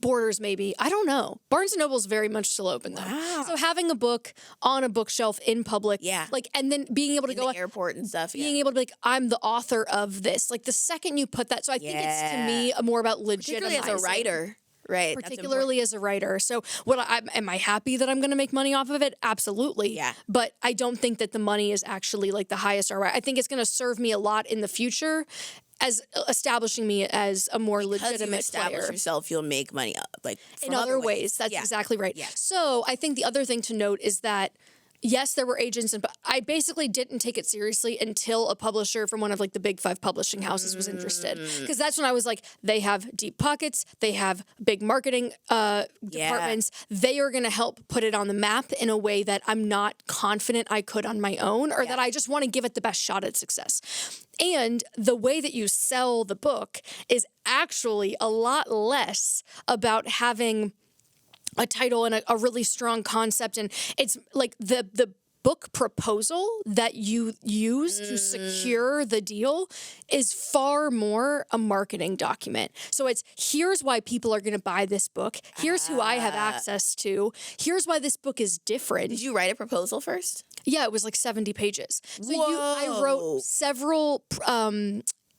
Borders, maybe. I don't know. Barnes & Noble's very much still open, though. Wow. So having a book on a bookshelf in public, and then being able to go to the airport and stuff, being able to be I'm the author of this. The second you put that, so I think it's to me more about legitimizing. Particularly as a writer. Right. Particularly as a writer. So am I happy that I'm going to make money off of it? Absolutely. Yeah. But I don't think that the money is actually the highest ROI. I think it's going to serve me a lot in the future as establishing me as a more legitimate you establish player. Yourself, you'll make money in other ways. That's exactly right. Yeah. So I think the other thing to note is that yes, there were agents, but I basically didn't take it seriously until a publisher from one of like the big 5 publishing houses was interested. Because that's when I was like, they have deep pockets, they have big marketing departments. They are going to help put it on the map in a way that I'm not confident I could on my own, or that I just want to give it the best shot at success. And the way that you sell the book is actually a lot less about having a title and a really strong concept, and it's like the book proposal that you use to secure the deal is far more a marketing document. So it's, here's why people are going to buy this book. Here's who I have access to. Here's why this book is different. Did you write a proposal first? Yeah, it was like 70 pages. So I Whoa. wrote several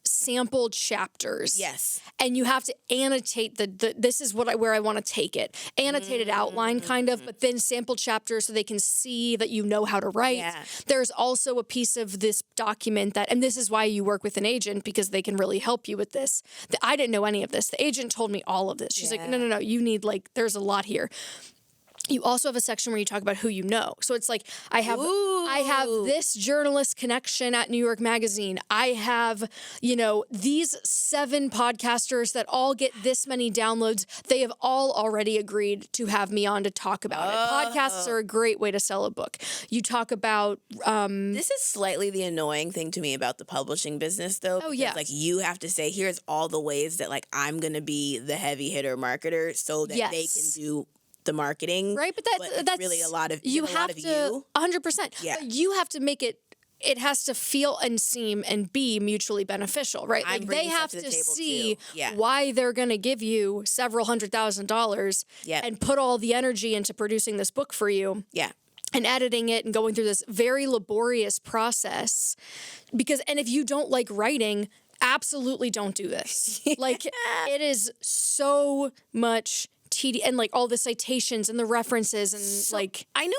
sample chapters. Yes. And you have to annotate this is where I want to take it. Annotated outline kind of, but then sample chapters so they can see that you know how to write. Yeah. There's also a piece of this document that, and this is why you work with an agent, because they can really help you with this. I didn't know any of this. The agent told me all of this. She's like, no, you need, like, there's a lot here. You also have a section where you talk about who you know. So it's like, I have this journalist connection at New York Magazine. I have, these 7 podcasters that all get this many downloads. They have all already agreed to have me on to talk about it. Podcasts are a great way to sell a book. You talk about... this is slightly the annoying thing to me about the publishing business, though. Oh, yeah. Like, you have to say, here's all the ways that, like, I'm going to be the heavy hitter marketer so that they can do the marketing, right? But that's really a lot of you a have lot of to 100%. Yeah, but you have to make it. It has to feel and seem and be mutually beneficial, right? Like they have to see why they're going to give you several $100,000 and put all the energy into producing this book for you. Yeah. And editing it and going through this very laborious process. And if you don't like writing, absolutely don't do this. Like, it is so much and like all the citations and the references and like... I know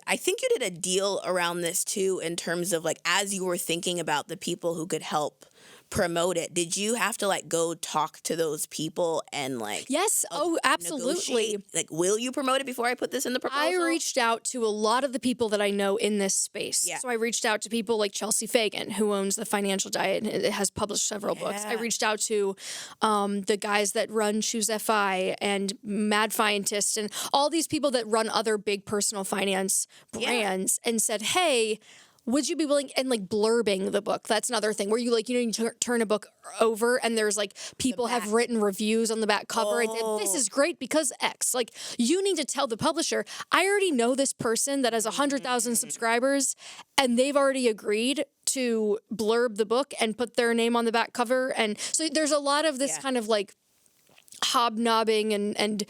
I think you did a deal around this too, in terms of like, as you were thinking about the people who could help promote it, did you have to like go talk to those people and like... Yes. Absolutely. Like, will you promote it before I put this in the proposal? I reached out to a lot of the people that I know in this space. Yeah. So I reached out to people like Chelsea Fagan, who owns The Financial Diet and it has published several books. I reached out to the guys that run Choose FI and Mad Fientist and all these people that run other big personal finance brands and said, hey, would you be willing, and like blurbing the book, that's another thing where you like, you turn a book over and there's like people have written reviews on the back cover and this is great because X. Like, you need to tell the publisher, I already know this person that has 100,000 subscribers and they've already agreed to blurb the book and put their name on the back cover. And so there's a lot of this kind of like hobnobbing and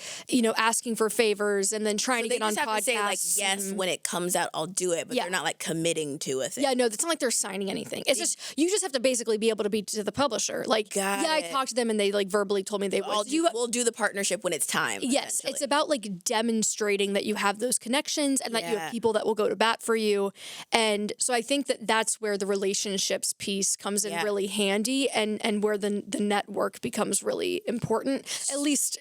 asking for favors and then trying to get on podcasts. Have to say like, yes, when it comes out, I'll do it, but they're not like committing to a thing. Yeah, no, it's not like they're signing anything. It's just, you just have to basically be able to be to the publisher. Like, I talked to them and they like verbally told me they would. We'll do the partnership when it's time. Yes, it's about like demonstrating that you have those connections and that you have people that will go to bat for you. And so I think that that's where the relationships piece comes in really handy and where the network becomes really important. At least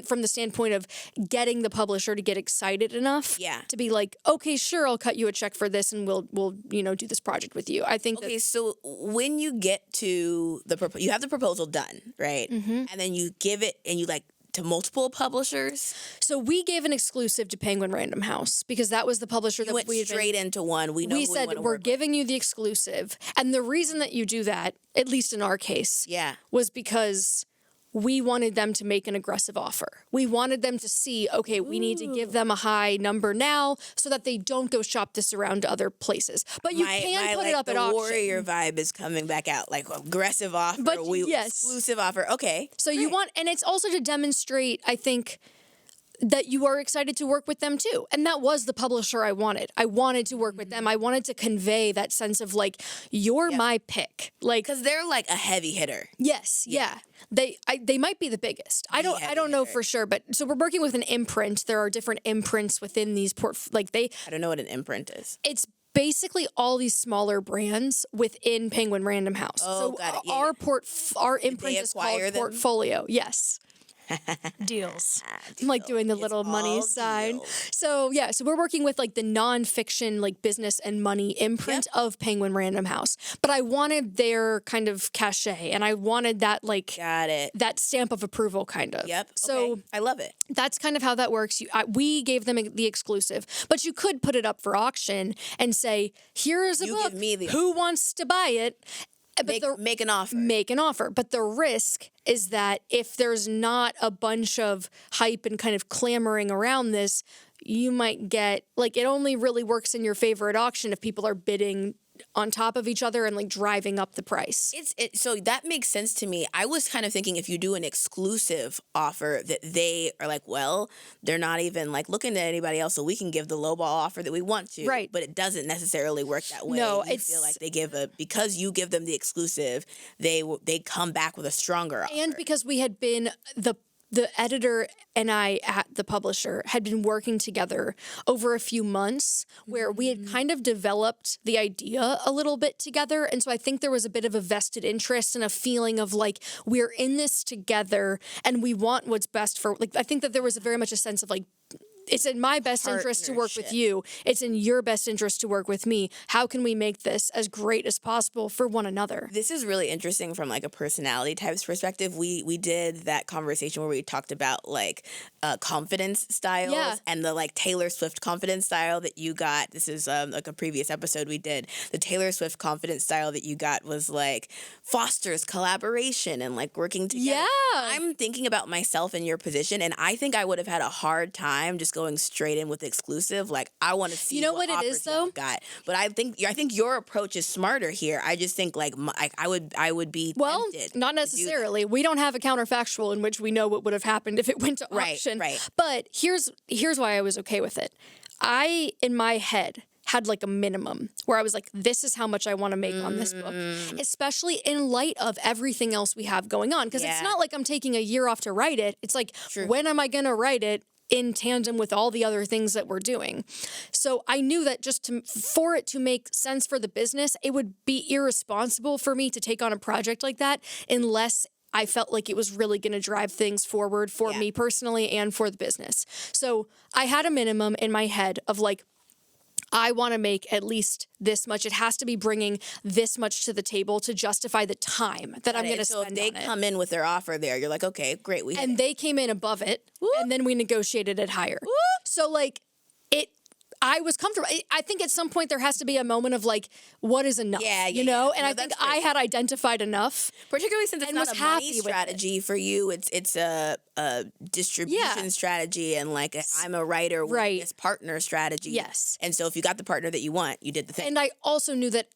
from the standpoint of getting the publisher to get excited enough to be like, okay, sure, I'll cut you a check for this and we'll do this project with you. I think so when you get to you have the proposal done, right? Mm-hmm. And then you give it and you like to multiple publishers. So we gave an exclusive to Penguin Random House because that was the publisher that we went straight into one. We said we're giving you the exclusive. And the reason that you do that, at least in our case, was because we wanted them to make an aggressive offer. We wanted them to see, okay, we need to give them a high number now so that they don't go shop this around to other places. But you can put it up at auction. The warrior vibe is coming back out, like aggressive offer, exclusive offer. Okay. So you want, and it's also to demonstrate, I think, that you are excited to work with them too. And that was the publisher I wanted. I wanted to work with them. I wanted to convey that sense of like, you're my pick. Like, because they're like a heavy hitter. Yes. Yeah. They might be the biggest. I don't know for sure, but so we're working with an imprint. There are different imprints within these I don't know what an imprint is. It's basically all these smaller brands within Penguin Random House. Oh, so got it. Our imprint is called Portfolio. Yes. Deals. I'm like doing the little money sign. Deals. So yeah, so we're working with like the nonfiction like business and money imprint of Penguin Random House. But I wanted their kind of cachet and I wanted that like Got it. that stamp of approval kind of. Yep. So okay. I love it. that's kind of how that works. We gave them the exclusive, but you could put it up for auction and say, here is a You book. give me the Who wants to buy it? But Make an offer. Make an offer. But the risk is that if there's not a bunch of hype and kind of clamoring around this, you might get, like, it only really works in your favor at auction if people are bidding on top of each other and like driving up the price. So that makes sense to me. I was kind of thinking if you do an exclusive offer that they are like, well, they're not even like looking at anybody else, so we can give the lowball offer that we want to. Right. But it doesn't necessarily work that way. No, I feel like they give because you give them the exclusive, they come back with a stronger offer. And because we had been the editor and I at the publisher had been working together over a few months where we had kind of developed the idea a little bit together. And so I think there was a bit of a vested interest and a feeling of like, we're in this together and we want what's best for, like, I think that there was very much a sense of like, it's in my best interest to work with you. It's in your best interest to work with me. How can we make this as great as possible for one another? This is really interesting from like a personality types perspective. We did that conversation where we talked about like confidence styles and the like Taylor Swift confidence style that you got. This is like a previous episode we did. The Taylor Swift confidence style that you got was like fosters collaboration and like working together. Yeah. I'm thinking about myself in your position, and I think I would have had a hard time just going straight in with exclusive. Like, I want to see what it is though. Got. But I think your approach is smarter here. I just think like I would be tempted not necessarily. We don't have a counterfactual in which we know what would have happened if it went to auction. Right. But here's why I was okay with it. I in my head had like a minimum where I was like, this is how much I want to make on this book, especially in light of everything else we have going on. Because it's not like I'm taking a year off to write it. It's like, when am I going to write it in tandem with all the other things that we're doing? So I knew that just for it to make sense for the business, it would be irresponsible for me to take on a project like that unless I felt like it was really going to drive things forward for me personally and for the business. So I had a minimum in my head of like, I want to make at least this much. It has to be bringing this much to the table to justify the time that I'm going to spend on it. So if they come in with their offer there, you're like, okay, great. They came in above it, and then we negotiated it higher. So like I was comfortable. I think at some point there has to be a moment of like, what is enough? You know? And I think I had identified enough. Particularly since it's not a money strategy for you. It's a distribution strategy and like I'm a writer with this partner strategy. Yes. And so if you got the partner that you want, you did the thing. And I also knew that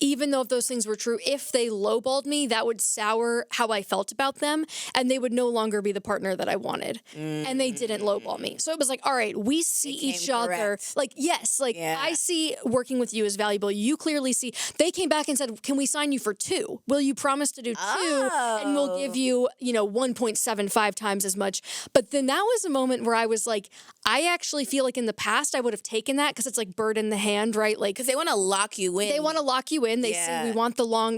even though if those things were true, if they lowballed me, that would sour how I felt about them, and they would no longer be the partner that I wanted. And they didn't lowball me. So it was like, all right, we see each other. Like, yes, like I see working with you as valuable. You clearly see. They came back and said, can we sign you for 2? Will you promise to do 2? And we'll give you, 1.75 times as much. But then that was a moment where I was like, I actually feel like in the past I would have taken that because it's like bird in the hand, right? Like, because they want to lock you in. They want to lock you in. They say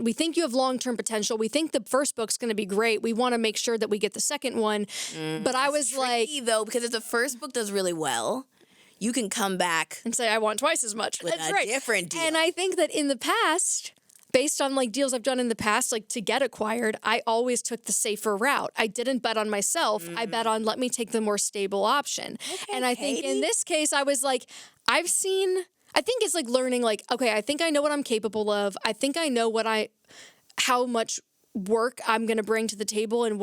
we think you have long-term potential. We think the first book's going to be great. We want to make sure that we get the second one. But I was like, though, because if the first book does really well, you can come back and say I want twice as much. With a different deal. And I think that in the past, based on like deals I've done in the past, like to get acquired, I always took the safer route. I didn't bet on myself. I bet on let me take the more stable option. Okay, and I think in this case, I was like, I think it's like learning like, okay, I think I know what I'm capable of. I think I know how much work I'm going to bring to the table and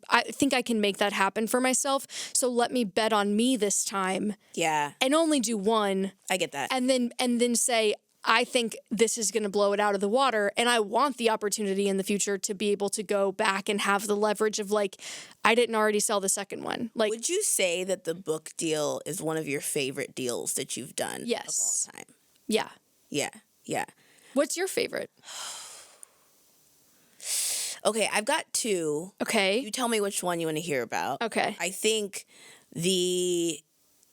I think I can make that happen for myself. So let me bet on me this time. Yeah. And only do one. I get that. And then say, I think this is going to blow it out of the water. And I want the opportunity in the future to be able to go back and have the leverage of like, I didn't already sell the second one. Like, would you say that the book deal is one of your favorite deals that you've done of all time? Yeah. Yeah. Yeah. What's your favorite? Okay, I've got 2. Okay. You tell me which one you want to hear about. Okay. I think the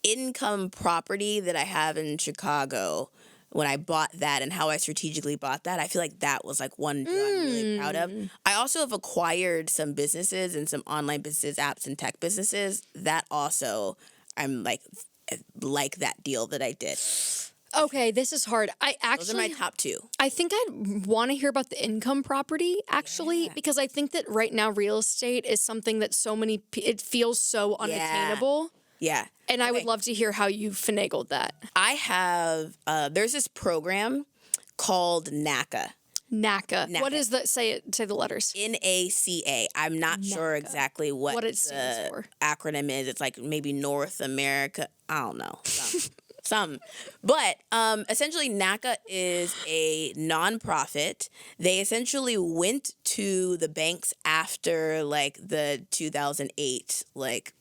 income property that I have in Chicago when I bought that and how I strategically bought that. I feel like that was like one deal I'm really proud of. I also have acquired some businesses and some online businesses, apps and tech businesses. That also, I'm like that deal that I did. Okay, this is hard. Those are my top two. I think I'd want to hear about the income property, actually, because I think that right now real estate is something that it feels so unattainable. Yeah. And I would love to hear how you finagled that. I have, there's this program called NACA. NACA. What is that? Say the letters. NACA. I'm not sure exactly what it stands for. Acronym is. It's like maybe North America. I don't know. Some. But essentially, NACA is a nonprofit. They essentially went to the banks after like the 2008 like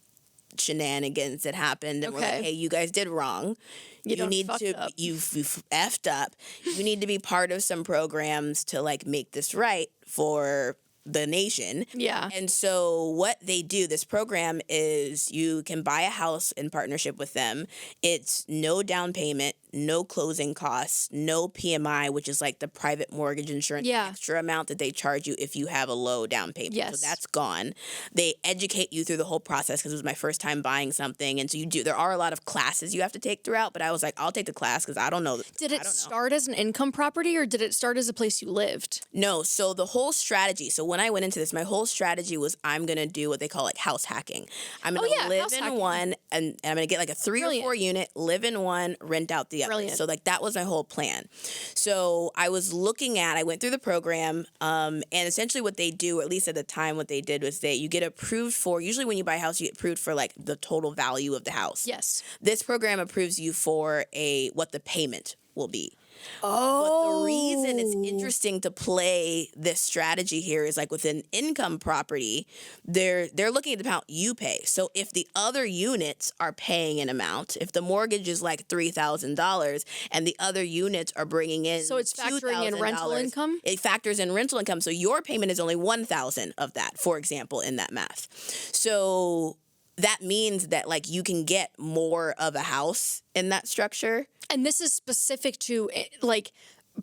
shenanigans that happened, and we're like, hey, you guys did wrong. You've effed up. You need to be part of some programs to like make this right for the nation. Yeah. And so what they do, this program is you can buy a house in partnership with them. It's no down payment, no closing costs, no PMI, which is like the private mortgage insurance extra amount that they charge you if you have a low down payment. Yes. So that's gone. They educate you through the whole process because it was my first time buying something. And so there are a lot of classes you have to take throughout, but I was like, I'll take the class because I don't know. Did it start as an income property or did it start as a place you lived? No. So the whole strategy, so when I went into this, my whole strategy was I'm going to do what they call like house hacking. I'm going to live in one and I'm going to get like a 3 or 4 unit, live in one, rent out the other. So like that was my whole plan. So I went through the program and essentially what they do, or at least at the time what they did was you get approved for, usually when you buy a house, you get approved for like the total value of the house. Yes. This program approves you for what the payment will be. Oh. But the reason it's interesting to play this strategy here is like with an income property, they're looking at the amount you pay. So if the other units are paying an amount, if the mortgage is like $3,000 and the other units are bringing in so it's factoring in rental income? It factors in rental income. So your payment is only $1,000 of that, for example, in that math. So that means that like you can get more of a house in that structure. And this is specific to like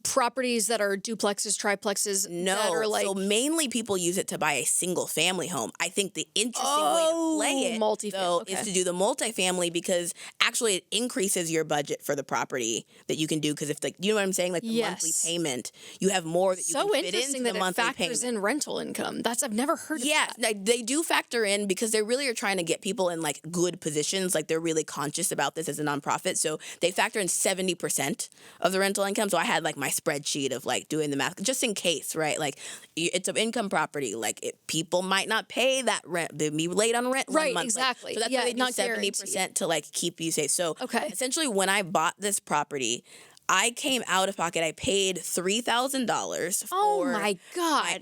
properties that are duplexes, triplexes. No, that are like, so mainly people use it to buy a single family home. I think the interesting way to play it though is to do the multifamily because actually it increases your budget for the property that you can do because if like you know what I'm saying, like the monthly payment, you have more that you can fit into the monthly payment. So interesting that it factors in rental income. I've never heard of that. Yeah, they do factor in because they really are trying to get people in like good positions. Like they're really conscious about this as a nonprofit. So they factor in 70% of the rental income. So I had like my spreadsheet of like doing the math just in case, right? Like it's an income property. Like people might not pay that rent. They'd be late on rent. Right, month. exactly. So that's why they do 70% to like keep you safe. So essentially when I bought this property, I came out of pocket. I paid $3,000 for my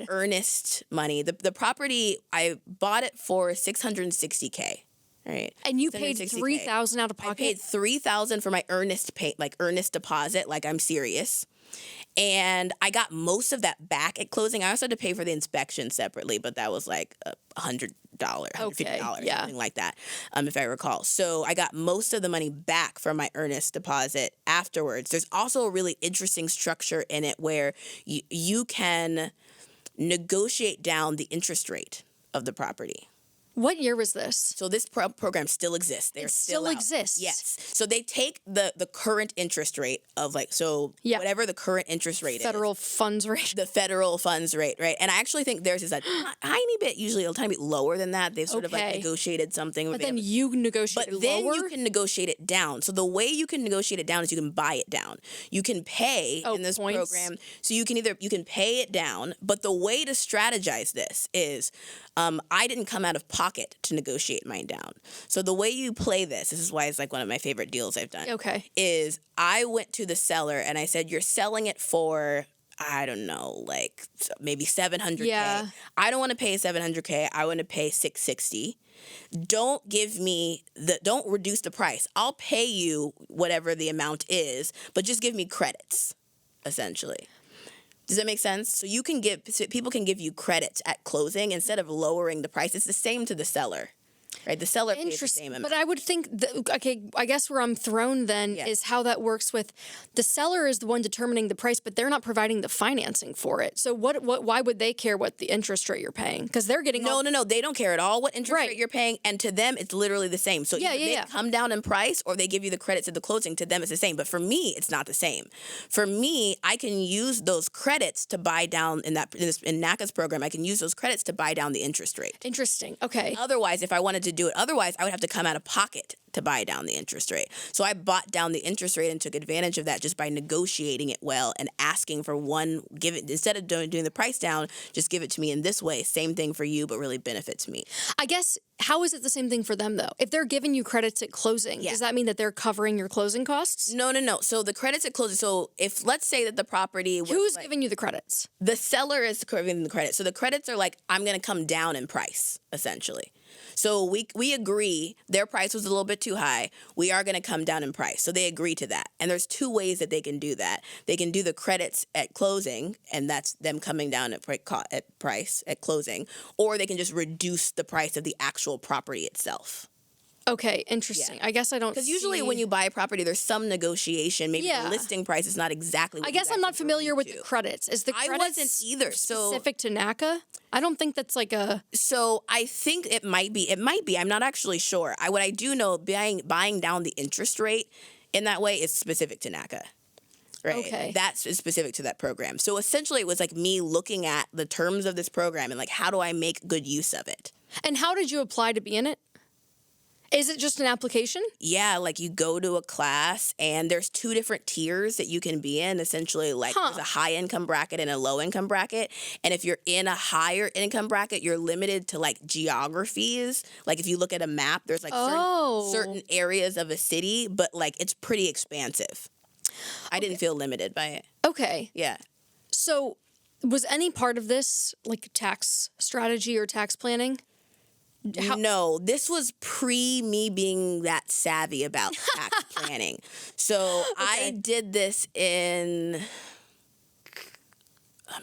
earnest money. The property, I bought it for $660K. Right. And you paid $3,000 out of pocket? I paid $3,000 for my earnest deposit, like I'm serious. And I got most of that back at closing. I also had to pay for the inspection separately, but that was like $100, $150, something like that, if I recall. So I got most of the money back from my earnest deposit afterwards. There's also a really interesting structure in it where you can negotiate down the interest rate of the property. What year was this? So this program still exists. It still exists? Yes. So they take the current interest rate of like, whatever the current interest rate federal funds rate. The federal funds rate, right? And I actually think theirs is a tiny bit, usually a tiny bit lower than that. They've sort of like negotiated something. But then you negotiate it lower? But then you can negotiate it down. So the way you can negotiate it down is you can buy it down. You can pay in this program. So you can pay it down. But the way to strategize this is I didn't come out of pocket to negotiate mine down. So the way you play this is why it's like one of my favorite deals I've done. Okay. Is I went to the seller and I said, you're selling it for, I don't know, like maybe $700K. Yeah. I don't want to pay $700K. I want to pay $660. Don't reduce the price. I'll pay you whatever the amount is, but just give me credits, essentially. Does that make sense? So people can give you credits at closing instead of lowering the price. It's the same to the seller. right? The seller pays the same amount. But I would think I guess where I'm thrown then is how that works with the seller is the one determining the price, but they're not providing the financing for it. So why would they care what the interest rate you're paying? Because they're getting No, they don't care at all what interest rate you're paying, and to them it's literally the same. So either they come down in price or they give you the credits at the closing. To them it's the same, but for me it's not the same. For me, I can use those credits to buy down in NACA's program. I can use those credits to buy down the interest rate. Interesting. Okay. Otherwise, if I wanted to do it otherwise, I would have to come out of pocket to buy down the interest rate. So I bought down the interest rate and took advantage of that just by negotiating it well and asking for instead of doing the price down, just give it to me in this way. Same thing for you, but really benefits me. I guess, how is it the same thing for them though? If they're giving you credits at closing, does that mean that they're covering your closing costs? No. So the credits at closing, so if let's say that the property was Who's giving you the credits? The seller is giving the credit. So the credits are like, I'm going to come down in price, essentially. So we agree their price was a little bit too high. We are going to come down in price. So they agree to that. And there's two ways that they can do that. They can do the credits at closing, and that's them coming down at price at closing, or they can just reduce the price of the actual property itself. Okay, interesting. I guess I don't Because usually when you buy a property, there's some negotiation. Maybe the listing price is not exactly what I guess I'm not familiar with the credits. Is the credits I wasn't either. specific to NACA? I don't think that's like a... So I think it might be. It might be. I'm not actually sure. What I do know, buying down the interest rate in that way is specific to NACA. Right. Okay. That's specific to that program. So essentially it was like me looking at the terms of this program and like, how do I make good use of it? And how did you apply to be in it? Is it just an application? Yeah, like you go to a class and there's two different tiers that you can be in. Essentially, like there's a high income bracket and a low income bracket. And if you're in a higher income bracket, you're limited to like geographies. Like if you look at a map, there's like certain areas of a city, but like it's pretty expansive. I didn't feel limited by it. Okay. Yeah. So was any part of this like tax strategy or tax planning? No, this was pre me being that savvy about tax planning. So I did this in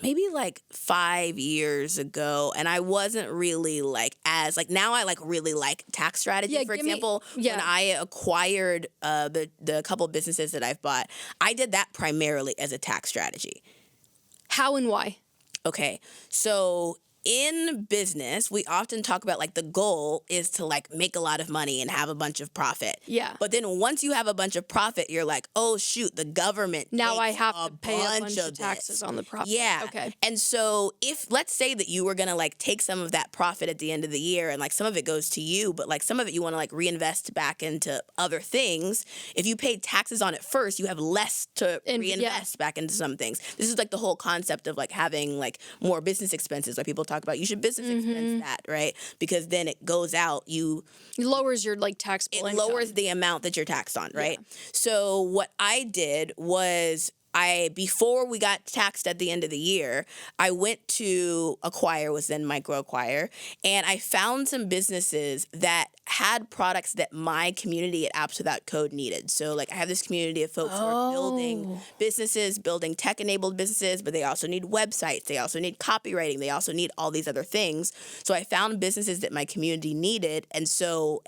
maybe like 5 years ago, and I wasn't really like now I like really like tax strategy. Yeah, for example, when I acquired the couple businesses that I've bought, I did that primarily as a tax strategy. How and why? Okay, so in business, we often talk about like the goal is to like make a lot of money and have a bunch of profit. Yeah. But then once you have a bunch of profit, you're like, oh shoot, the government now I takes have a to pay a bunch of taxes on the profit. Yeah. Okay. And so if let's say that you were gonna like take some of that profit at the end of the year and like some of it goes to you, but like some of it you want to like reinvest back into other things. If you paid taxes on it first, you have less to reinvest back into some things. This is like the whole concept of like having like more business expenses. Like people talk about you should business expense that, right? Because then it goes out, it lowers your like taxable income. Lowers the amount that you're taxed on, right? Yeah. So what I did was before we got taxed at the end of the year, I went to Acquire, was then Microacquire, and I found some businesses that had products that my community at Apps Without Code needed. So like I have this community of folks who are building businesses, building tech-enabled businesses, but they also need websites, they also need copywriting, they also need all these other things. So I found businesses that my community needed, and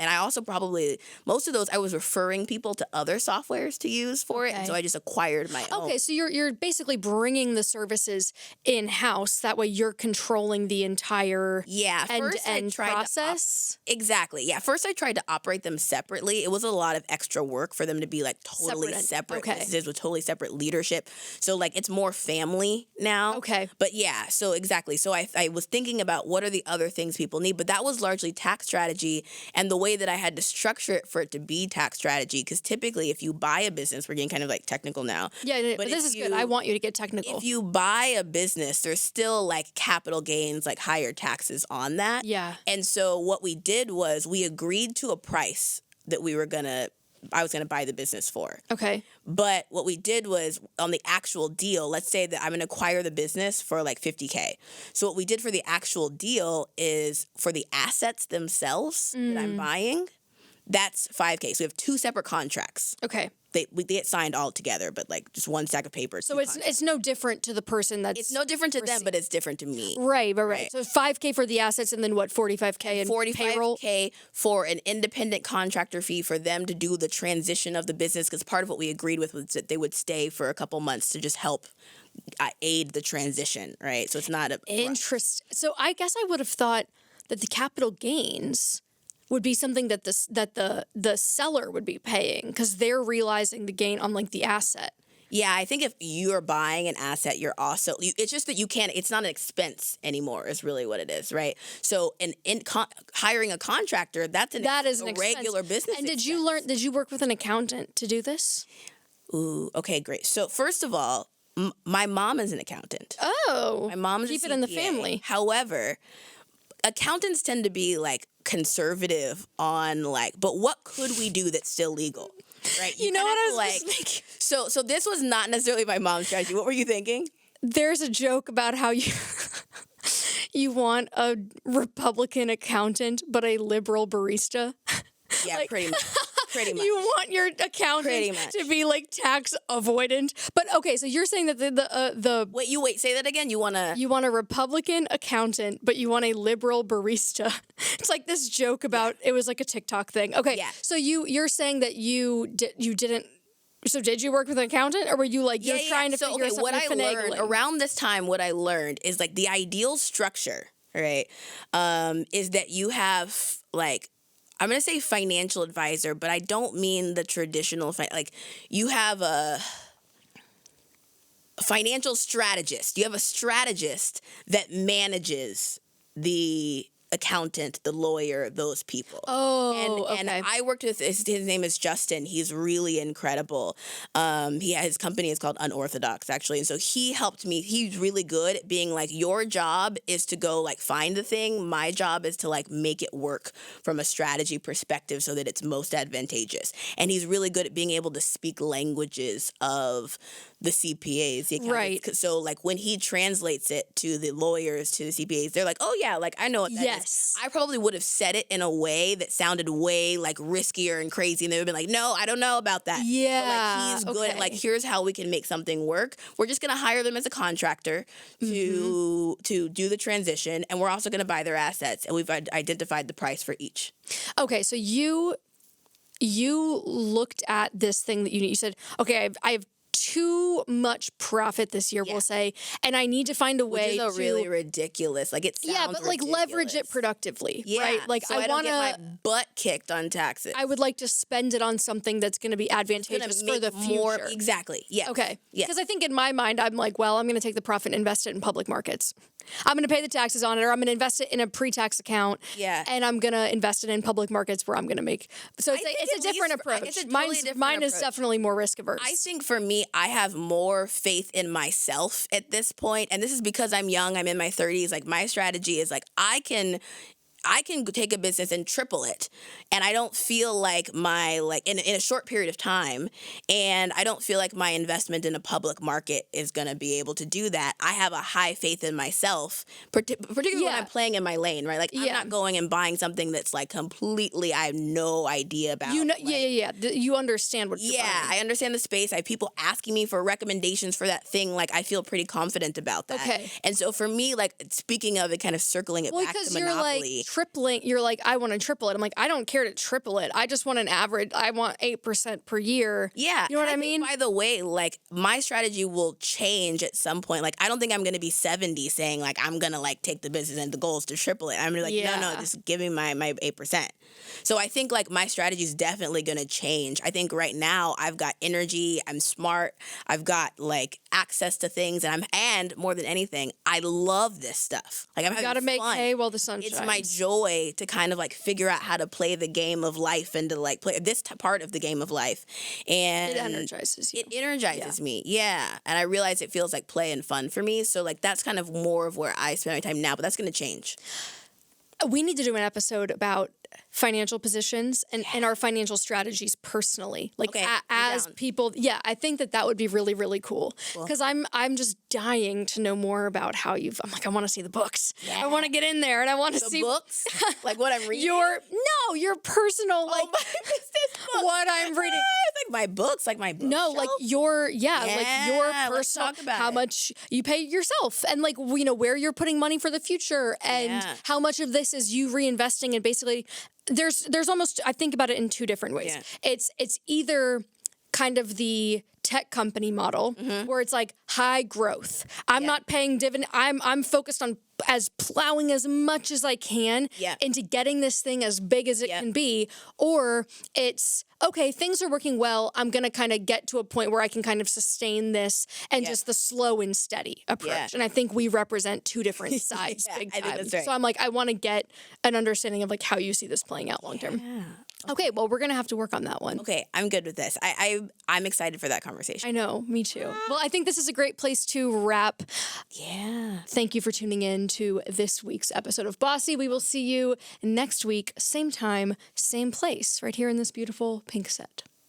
I also probably, most of those I was referring people to other softwares to use for it, and so I just acquired my own. Okay, so you're basically bringing the services in-house. That way you're controlling the entire end-to-end process. Exactly. Yeah. First, I tried to operate them separately. It was a lot of extra work for them to be like totally separate businesses with totally separate leadership. So like it's more family now. Okay. But yeah, so exactly. So I was thinking about what are the other things people need, but that was largely tax strategy and the way that I had to structure it for it to be tax strategy. Because typically if you buy a business, we're getting kind of like technical now. Yeah, but this is good. I want you to get technical. If you buy a business, there's still like capital gains, like higher taxes on that. Yeah. And so what we did was we agreed to a price that I was going to buy the business for. Okay. But what we did was on the actual deal, let's say that I'm going to acquire the business for like $50K. So what we did for the actual deal is for the assets themselves that I'm buying, That's $5K. So we have 2 separate contracts. Okay. They get signed all together, but like just one stack of paper. So it's no different to the person that's... It's no different to them, but it's different to me. Right. So $5K for the assets, and then what, $45K in payroll? $45K for an independent contractor fee for them to do the transition of the business, because part of what we agreed with was that they would stay for a couple months to just help aid the transition, right? So it's not a... Interesting. So I guess I would have thought that the capital gains would be something that the seller would be paying, because they're realizing the gain on like the asset. Yeah, I think if you're buying an asset, you're also... it's just that you can't... It's not an expense anymore is really what it is, right? So hiring a contractor, that is a regular business And expense. Did you work with an accountant to do this? Ooh, okay, great. So first of all, my mom is an accountant. Oh. My mom's Keep a it in the CPA. family. However, accountants tend to be like conservative on like, but what could we do that's still legal? Right? You know what I was like, thinking? So this was not necessarily my mom's strategy. What were you thinking? There's a joke about how you want a Republican accountant but a liberal barista. Yeah, pretty much. Pretty much. You want your accountant to be like tax avoidant. But okay, so you're saying that the Wait, say that again. You want a Republican accountant, but you want a liberal barista. It's like this joke about it was like a TikTok thing. Okay, so you're saying that you didn't. So did you work with an accountant, or were you like you're trying to figure out something? What I learned around this time, what I learned is like the ideal structure, right? Is that you have like, I'm going to say financial advisor, but I don't mean the traditional, like you have a financial strategist. You have a strategist that manages the accountant, the lawyer, those people. And I worked with his name is Justin. He's really incredible. His company is called Unorthodox, actually. And so he helped me. He's really good at being like, your job is to go like find the thing. My job is to like make it work from a strategy perspective so that it's most advantageous. And he's really good at being able to speak languages of the CPAs, the accountants. Right. So like when he translates it to the lawyers, to the CPAs, they're like, oh yeah, like I know what that is. I probably would have said it in a way that sounded way like riskier and crazy, and they would have been like, no, I don't know about that. Yeah. But like he's good at like, here's how we can make something work. We're just gonna hire them as a contractor to do the transition, and we're also gonna buy their assets, and we've identified the price for each. Okay, so you looked at this thing that you said, okay, I have too much profit this year, we'll say, and I need to find a way to really ridiculous. Like it sounds but like ridiculous. leverage it productively, right? Like so I want to get my butt kicked on taxes. I would like to spend it on something that's going to be advantageous for the future. Exactly. Yeah. Okay. Because I think in my mind, I'm like, well, I'm going to take the profit and invest it in public markets. I'm going to pay the taxes on it, or I'm going to invest it in a pre-tax account. Yeah. And I'm going to invest it in public markets where I'm going to make. So it's a different approach. It's a totally different mine is approach. definitely more risk averse. I think for me, I have more faith in myself at this point, and this is because I'm young. I'm in my 30s. Like my strategy is like I can take a business and triple it, and I don't feel like my in a short period of time, and I don't feel like my investment in a public market is going to be able to do that. I have a high faith in myself, particularly when I'm playing in my lane, right? Like I'm not going and buying something that's like completely I have no idea about. You know, you understand what you're buying. I understand the space. I have people asking me for recommendations for that thing. Like I feel pretty confident about that. Okay. And so for me, like speaking of it, kind of circling it back to Monopoly. You're like, I want to triple it. I'm like, I don't care to triple it. I just want an average. I want 8% per year. Yeah. You know what I mean? By the way, like my strategy will change at some point. Like I don't think I'm going to be 70 saying like, I'm going to like take the business and the goal is to triple it. I'm like, no, just give me my 8%. So I think like my strategy is definitely going to change. I think right now I've got energy. I'm smart. I've got like access to things, and more than anything, I love this stuff. Like I'm having fun. Gotta make hay while the sun shines. It's my joy to kind of like figure out how to play the game of life and to like play this part of the game of life. And it energizes you. It energizes me. Yeah. And I realize it feels like play and fun for me. So like that's kind of more of where I spend my time now, but that's going to change. We need to do an episode about financial positions and our financial strategies personally. Like Okay, as down. people, I think that would be really, really cool. Because I'm just dying to know more about how I'm like, I want to see the books. I want to get in there and I want to see books, like what I'm reading. your personal, like my business books. what I'm reading. Like my books, like my bookshelf. No, like like your let's personal, talk about how it. much you pay yourself and like, where you're putting money for the future and how much of this is you reinvesting and basically there's almost, I think about it in two different ways. Yeah. It's either kind of the tech company model where it's like high growth. I'm not paying dividend. I'm focused on plowing as much as I can into getting this thing as big as it can be. Or it's, okay, things are working well. I'm going to kind of get to a point where I can kind of sustain this and just the slow and steady approach. Yeah. And I think we represent two different sides big time. I think that's right. So I'm like, I want to get an understanding of like how you see this playing out long term. Yeah. Okay, well, we're going to have to work on that one. Okay, I'm good with this. I'm excited for that conversation. I know, me too. Well, I think this is a great place to wrap. Yeah. Thank you for tuning in to this week's episode of Bossy. We will see you next week, same time, same place, right here in this beautiful pink set.